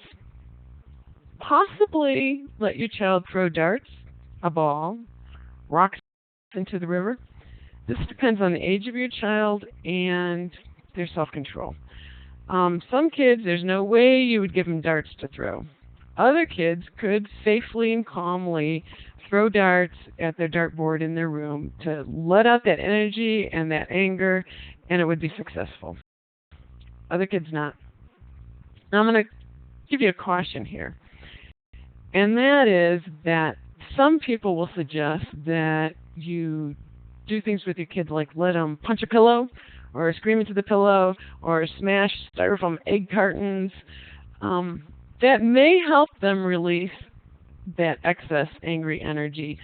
Possibly let your child throw darts, a ball, rocks into the river. This depends on the age of your child and their self-control. Some kids, there's no way you would give them darts to throw. Other kids could safely and calmly throw darts at their dartboard in their room to let out that energy and that anger, and it would be successful. Other kids not. Now I'm going to give you a caution here, and that is that some people will suggest that you do things with your kids like let them punch a pillow or scream into the pillow or smash styrofoam egg cartons. That may help them release that excess angry energy,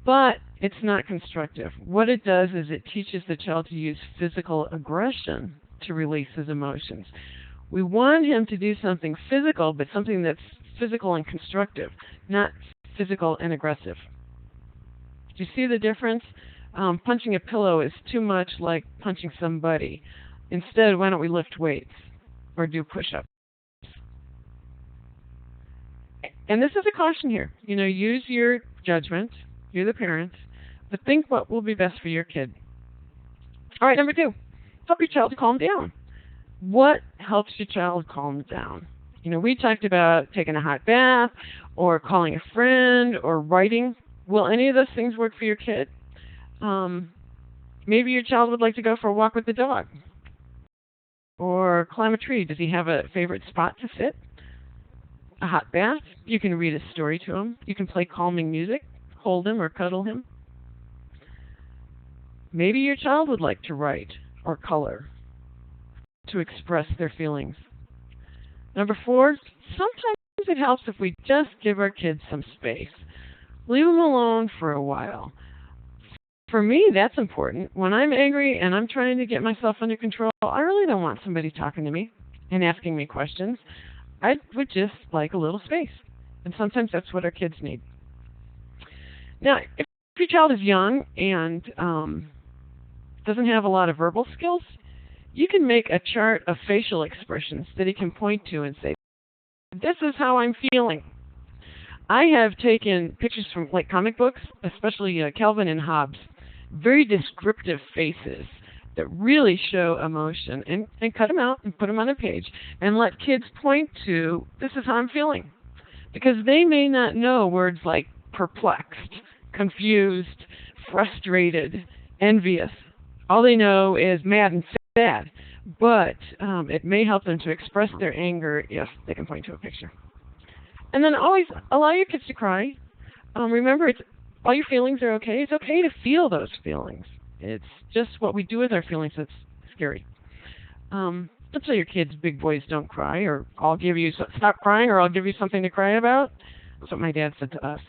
but It's not constructive. What it does is it teaches the child to use physical aggression to release his emotions. We want him to do something physical, but something that's physical and constructive, not physical and aggressive. Do you see the difference? Punching a pillow is too much like punching somebody. Instead, why don't we lift weights or do push-ups? And this is a caution here. Use your judgment. You're the parent. But think what will be best for your kid. All right, number 2. Help your child to calm down. What helps your child calm down? We talked about taking a hot bath or calling a friend or writing. Will any of those things work for your kid? Maybe your child would like to go for a walk with the dog or climb a tree. Does he have a favorite spot to sit? A hot bath. You can read a story to him. You can play calming music, hold him or cuddle him. Maybe your child would like to write or color to express their feelings. Number 4, sometimes it helps if we just give our kids some space. Leave them alone for a while. For me, that's important. When I'm angry and I'm trying to get myself under control, I really don't want somebody talking to me and asking me questions. I would just like a little space. And sometimes that's what our kids need. Now, if your child is young and doesn't have a lot of verbal skills, you can make a chart of facial expressions that he can point to and say, this is how I'm feeling. I have taken pictures from comic books, especially Calvin and Hobbes, very descriptive faces that really show emotion, and cut them out and put them on a page and let kids point to, this is how I'm feeling. Because they may not know words like perplexed, confused, frustrated, envious. All they know is mad and sad. But it may help them to express their anger if they can point to a picture. And then always allow your kids to cry. Remember, all your feelings are okay. It's okay to feel those feelings. It's just what we do with our feelings that's scary. Don't tell your kids, big boys don't cry, or stop crying, or I'll give you something to cry about. That's what my dad said to us.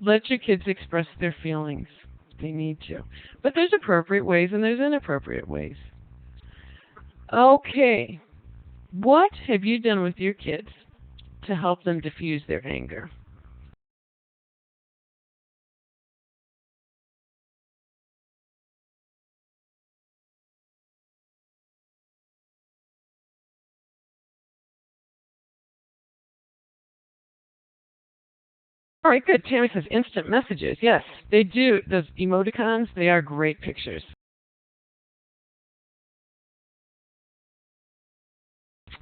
Let your kids express their feelings. They need to. But there's appropriate ways and there's inappropriate ways. Okay. What have you done with your kids to help them diffuse their anger? All right, good. Tammy says instant messages. Yes, they do. Those emoticons, they are great pictures.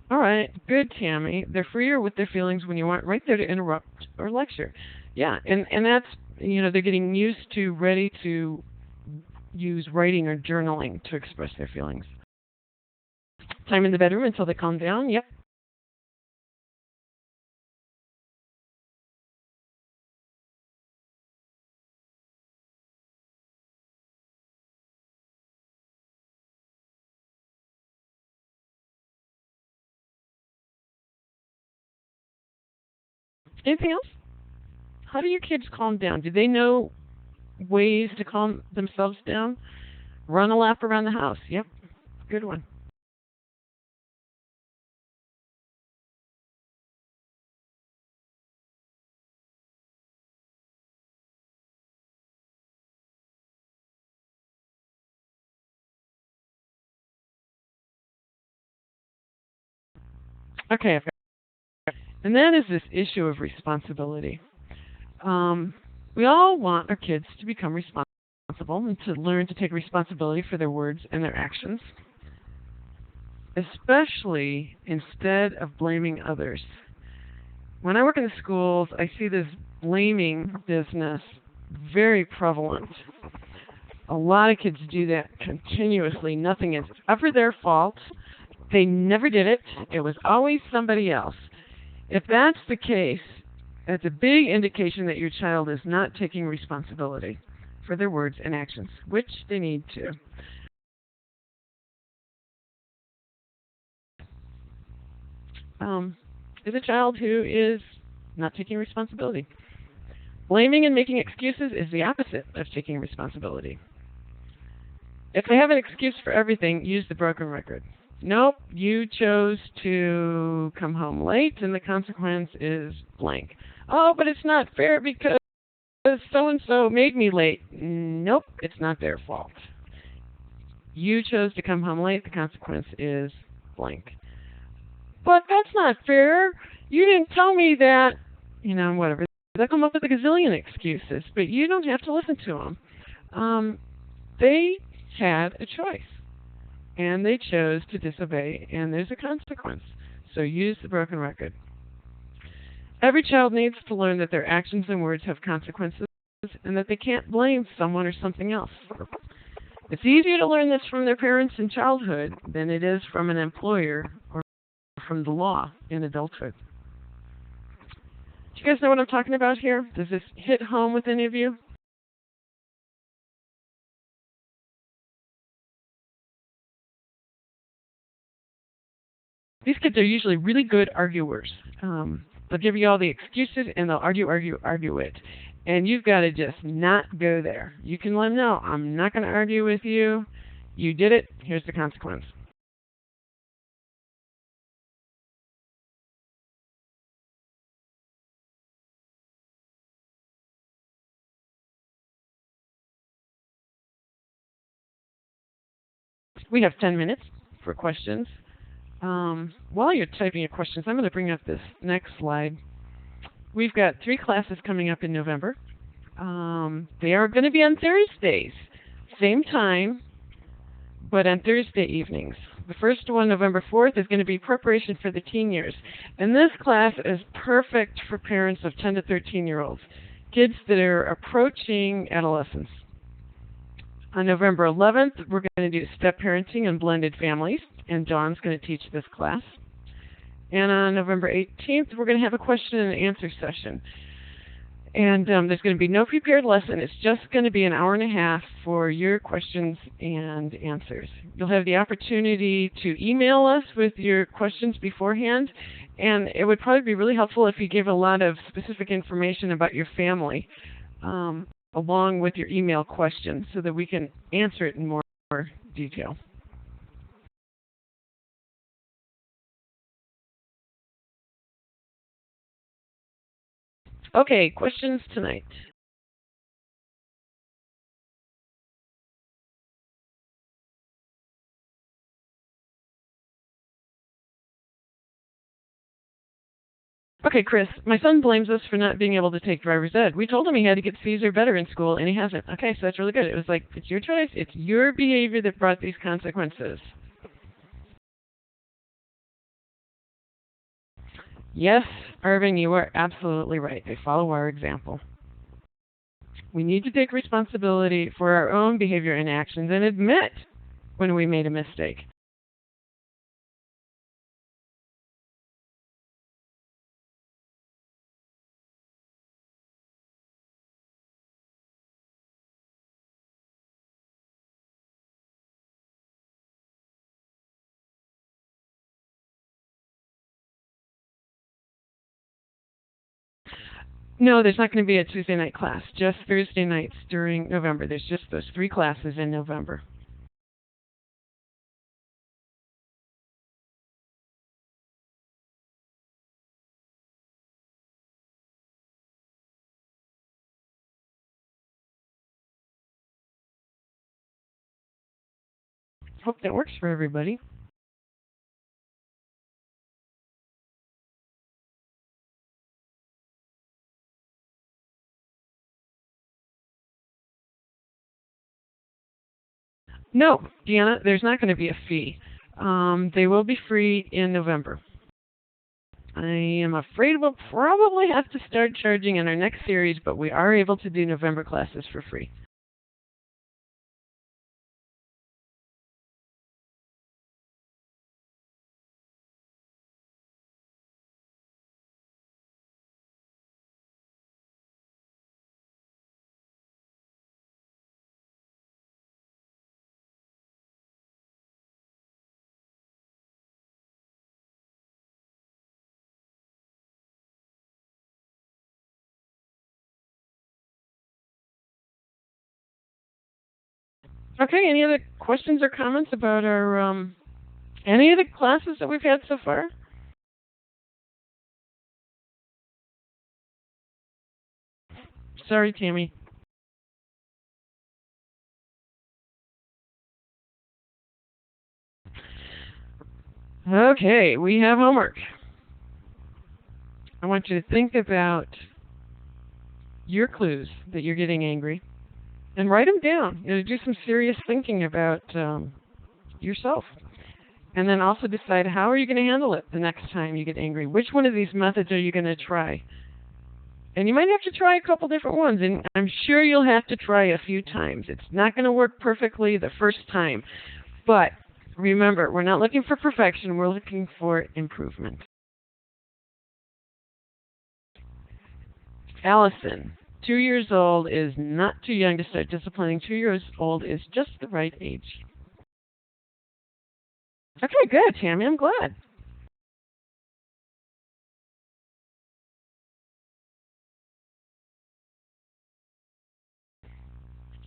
All right, good, Tammy. They're freer with their feelings when you aren't right there to interrupt or lecture. Yeah, and that's, they're getting used to, ready to use writing or journaling to express their feelings. Time in the bedroom until they calm down. Yep. Anything else? How do your kids calm down? Do they know ways to calm themselves down? Run a lap around the house. Yep, good one. Okay, and then is this issue of responsibility. We all want our kids to become responsible and to learn to take responsibility for their words and their actions, especially instead of blaming others. When I work in the schools, I see this blaming business very prevalent. A lot of kids do that continuously. Nothing is ever their fault. They never did it. It was always somebody else. If that's the case, that's a big indication that your child is not taking responsibility for their words and actions, which they need to. Is a child who is not taking responsibility. Blaming and making excuses is the opposite of taking responsibility. If I have an excuse for everything, use the broken record. Nope, you chose to come home late and the consequence is blank. Oh, but it's not fair because so-and-so made me late. Nope, it's not their fault. You chose to come home late, the consequence is blank. But that's not fair. You didn't tell me that, whatever. They'll come up with a gazillion excuses, but you don't have to listen to them. They had a choice, and they chose to disobey, and there's a consequence. So use the broken record. Every child needs to learn that their actions and words have consequences, and that they can't blame someone or something else. It's easier to learn this from their parents in childhood than it is from an employer or from the law in adulthood. Do you guys know what I'm talking about here? Does this hit home with any of you? These kids are usually really good arguers. They'll give you all the excuses and they'll argue it. And you've got to just not go there. You can let them know, I'm not going to argue with you. You did it. Here's the consequence. We have 10 minutes for questions. While you're typing your questions, I'm going to bring up this next slide. We've got 3 classes coming up in November. They are going to be on Thursdays, same time, but on Thursday evenings. The first one, November 4th, is going to be preparation for the teen years. And this class is perfect for parents of 10 to 13-year-olds, kids that are approaching adolescence. On November 11th, we're going to do step parenting and blended families, and Dawn's going to teach this class. And on November 18th, we're going to have a question and answer session. And there's going to be no prepared lesson. It's just going to be an hour and a half for your questions and answers. You'll have the opportunity to email us with your questions beforehand, and it would probably be really helpful if you gave a lot of specific information about your family along with your email question so that we can answer it in more detail. Okay, questions tonight. Okay, Chris, my son blames us for not being able to take driver's ed. We told him he had to get C's or better in school, and he hasn't. Okay, so that's really good. It was like, it's your choice. It's your behavior that brought these consequences. Yes, Irving, you are absolutely right. They follow our example. We need to take responsibility for our own behavior and actions and admit when we made a mistake. No, there's not going to be a Tuesday night class, just Thursday nights during November. There's just those 3 classes in November. Hope that works for everybody. No, Deanna, there's not going to be a fee. They will be free in November. I am afraid we'll probably have to start charging in our next series, but we are able to do November classes for free. Okay, any other questions or comments about our any of the classes that we've had so far? Sorry, Tammy. Okay, we have homework. I want you to think about your clues that you're getting angry and write them down. Do some serious thinking about yourself. And then also decide how are you going to handle it the next time you get angry. Which one of these methods are you going to try? And you might have to try a couple different ones, and I'm sure you'll have to try a few times. It's not going to work perfectly the first time. But remember, we're not looking for perfection. We're looking for improvement. Allison, 2 years old is not too young to start disciplining. 2 years old is just the right age. Okay, good, Tammy. I'm glad.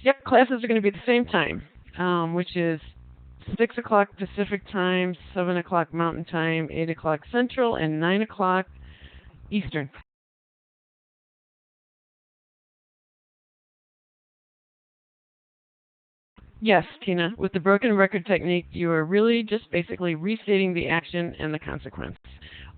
Yep, classes are going to be at the same time, which is 6 o'clock Pacific time, 7 o'clock Mountain time, 8 o'clock Central, and 9 o'clock Eastern. Yes, Tina, with the broken record technique, you are really just basically restating the action and the consequence.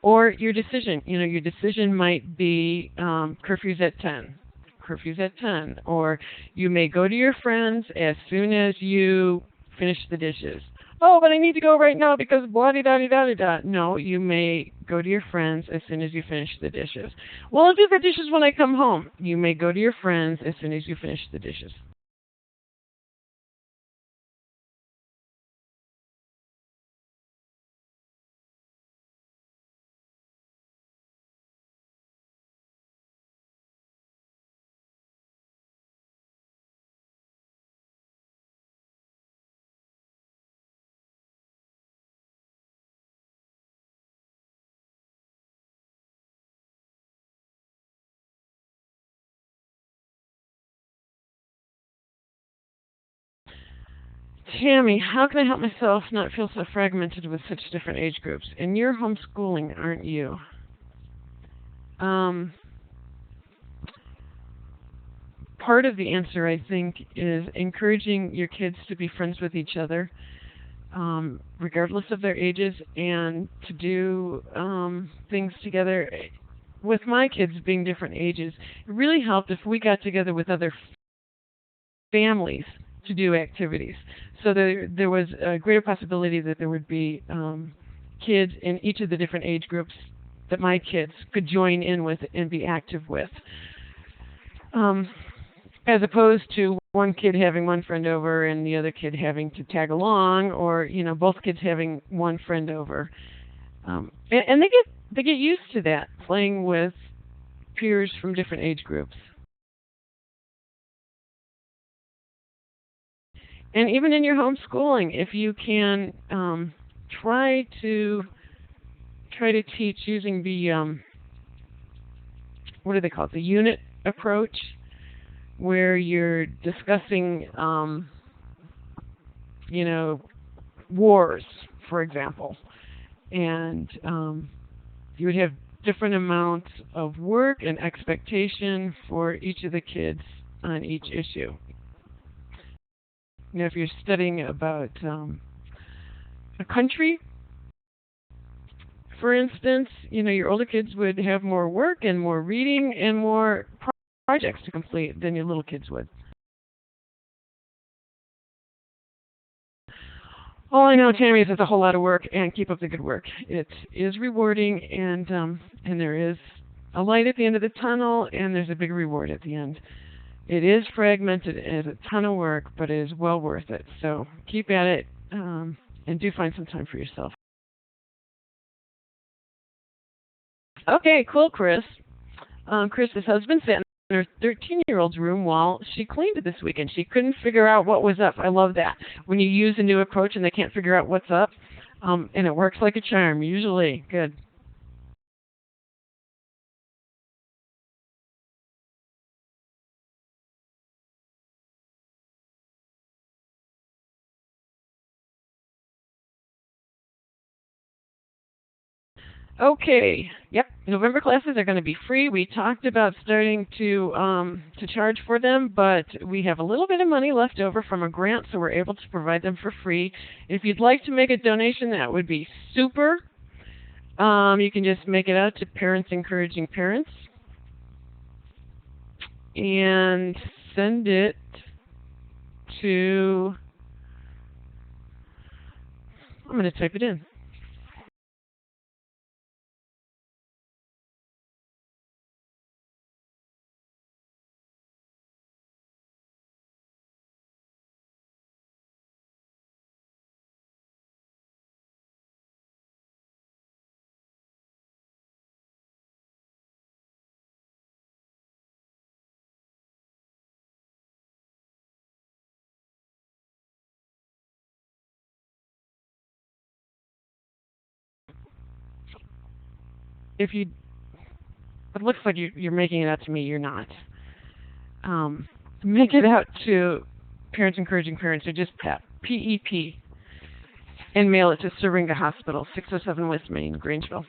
Or your decision. Your decision might be curfew's at 10. Curfew's at 10. Or you may go to your friends as soon as you finish the dishes. Oh, but I need to go right now because blah-de-da-de-da-de-da. No, you may go to your friends as soon as you finish the dishes. Well, I'll do the dishes when I come home. You may go to your friends as soon as you finish the dishes. Tammy, how can I help myself not feel so fragmented with such different age groups? And you're homeschooling, aren't you? Part of the answer, I think, is encouraging your kids to be friends with each other, regardless of their ages, and to do things together. With my kids being different ages, it really helped if we got together with other families to do activities. So there was a greater possibility that there would be kids in each of the different age groups that my kids could join in with and be active with. As opposed to one kid having one friend over and the other kid having to tag along, or both kids having one friend over, and they get used to that, playing with peers from different age groups. And even in your homeschooling, if you can try to teach using the what do they call it, the unit approach, where you're discussing, wars, for example, and you would have different amounts of work and expectation for each of the kids on each issue. If you're studying about a country, for instance, your older kids would have more work and more reading and more projects to complete than your little kids would. All I know, Tammy, is it's a whole lot of work, and keep up the good work. It is rewarding, and there is a light at the end of the tunnel, and there's a big reward at the end. It is fragmented, it is a ton of work, but it is well worth it. So keep at it, and do find some time for yourself. Okay, cool, Chris. Chris's husband sat in her 13-year-old's room while she cleaned this weekend. She couldn't figure out what was up. I love that. When you use a new approach and they can't figure out what's up, and it works like a charm, usually. Good. Okay. Yep. November classes are going to be free. We talked about starting to charge for them, but we have a little bit of money left over from a grant, so we're able to provide them for free. If you'd like to make a donation, that would be super. You can just make it out to Parents Encouraging Parents and send it to. I'm going to type it in. If you, it looks like you're making it out to me. You're not. Make it out to Parents Encouraging Parents, or just PEP, PEP, and mail it to Syringa Hospital, 607 West Main, Grangeville.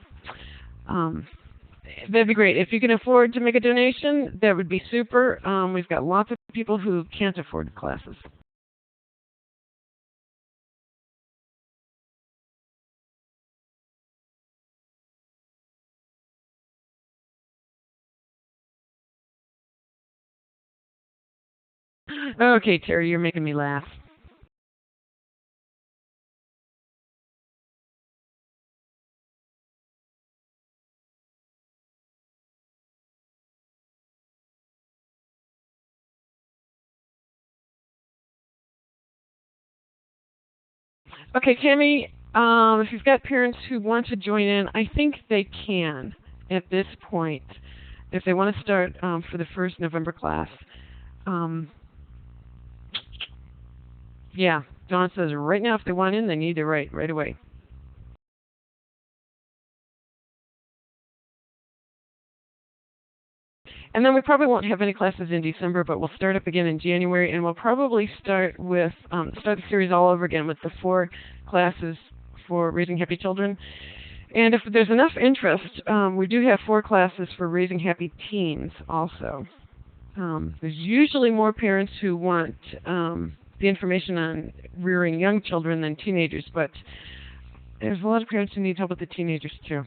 That'd be great. If you can afford to make a donation, that would be super. We've got lots of people who can't afford classes. Okay, Terry, you're making me laugh. Okay, Tammy, if you've got parents who want to join in, I think they can at this point if they want to start for the first November class. Yeah, Dawn says right now if they want in, they need to write right away. And then we probably won't have any classes in December, but we'll start up again in January, and we'll probably start with start the series all over again with the 4 classes for Raising Happy Children. And if there's enough interest, we do have 4 classes for Raising Happy Teens also. There's usually more parents who want the information on rearing young children than teenagers, but there's a lot of parents who need help with the teenagers too.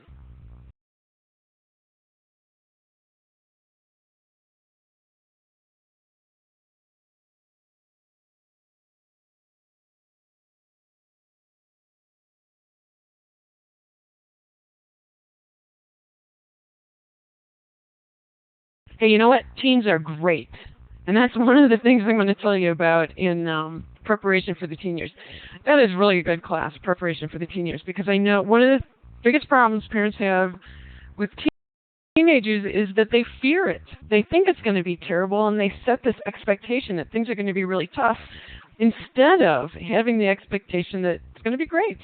Hey, you know what? Teens are great. And that's one of the things I'm going to tell you about in preparation for the teen years. That is really a good class, preparation for the teen years, because I know one of the biggest problems parents have with teenagers is that they fear it. They think it's going to be terrible, and they set this expectation that things are going to be really tough instead of having the expectation that it's going to be great.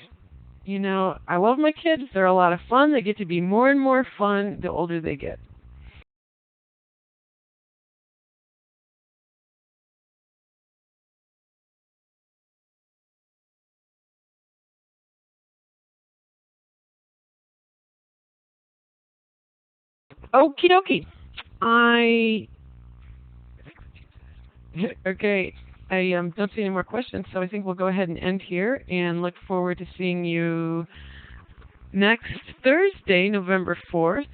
You know, I love my kids. They're a lot of fun. They get to be more and more fun the older they get. Okie dokie. Okay. I don't see any more questions, so I think we'll go ahead and end here and look forward to seeing you next Thursday, November 4th,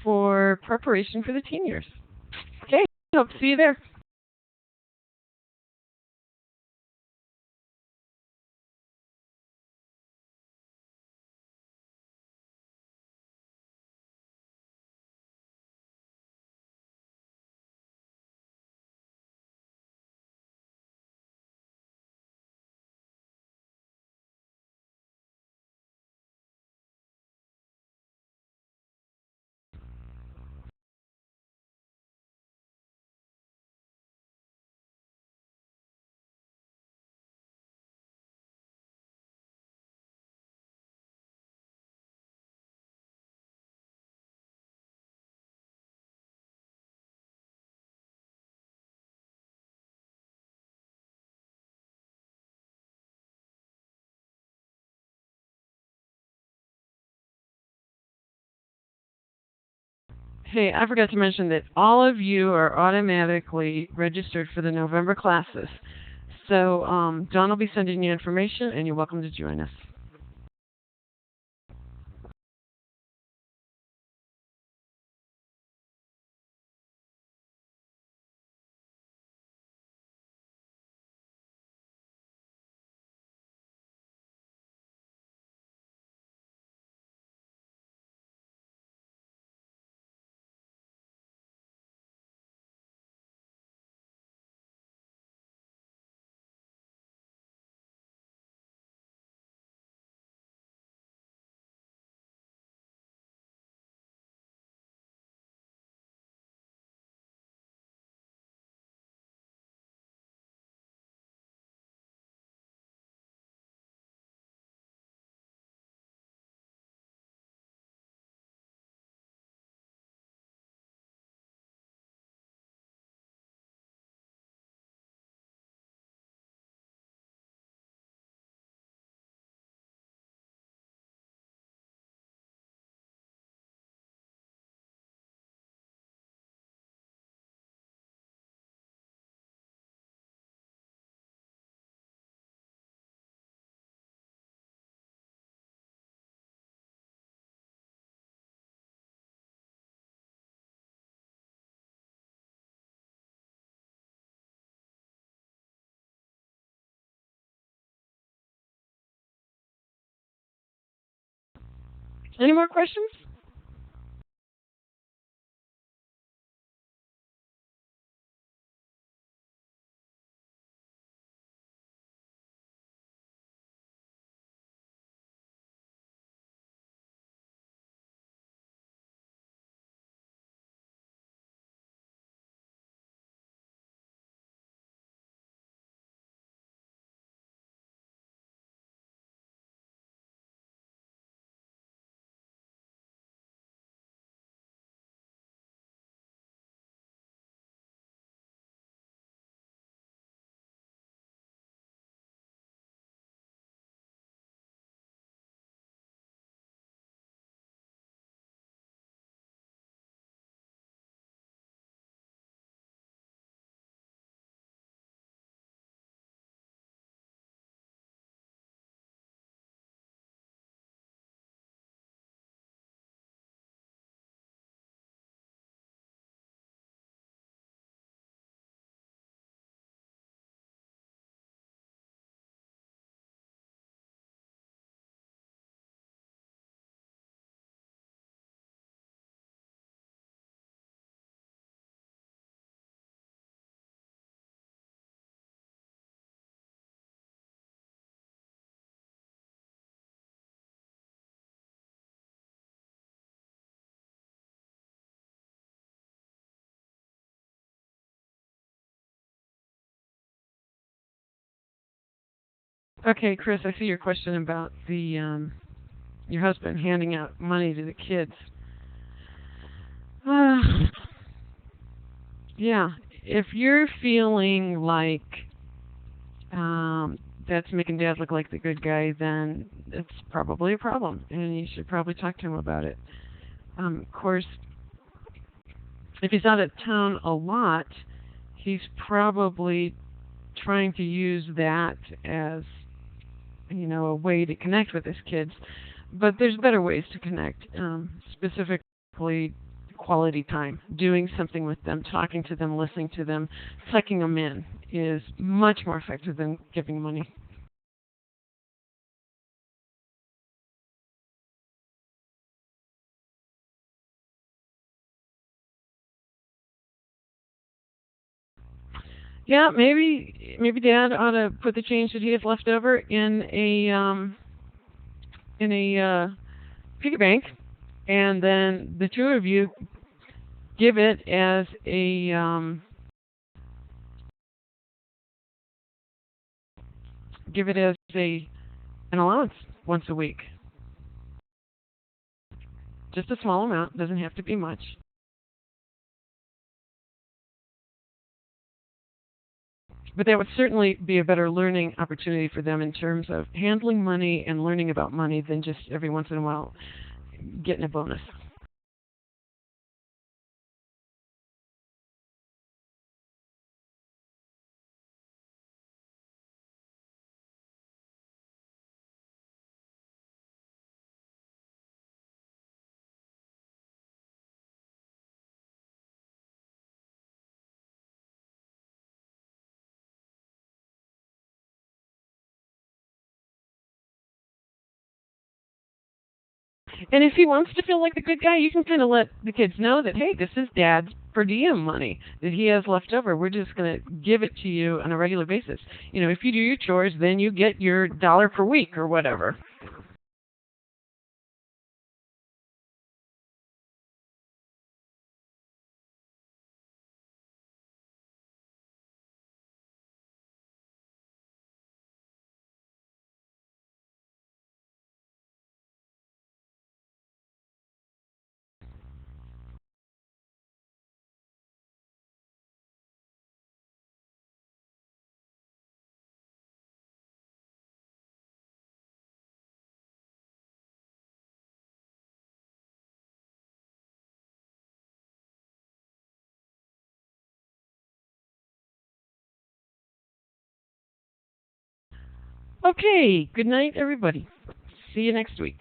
for preparation for the teen years. Okay, hope to see you there. Hey, I forgot to mention that all of you are automatically registered for the November classes. So John will be sending you information, and you're welcome to join us. Any more questions? Okay, Chris, I see your question about the your husband handing out money to the kids. Uh, yeah, if you're feeling like that's making Dad look like the good guy, then it's probably a problem, and you should probably talk to him about it. Of course, if he's out of town a lot, he's probably trying to use that as, a way to connect with his kids. But there's better ways to connect, specifically quality time. Doing something with them, talking to them, listening to them, sucking them in is much more effective than giving money. Yeah, maybe Dad ought to put the change that he has left over in a piggy bank, and then the two of you give it as an allowance once a week. Just a small amount, doesn't have to be much. But that would certainly be a better learning opportunity for them in terms of handling money and learning about money than just every once in a while getting a bonus. And if he wants to feel like the good guy, you can kind of let the kids know that, hey, this is Dad's per diem money that he has left over. We're just going to give it to you on a regular basis. You know, if you do your chores, then you get your $1 per week or whatever. Okay, good night, everybody. See you next week.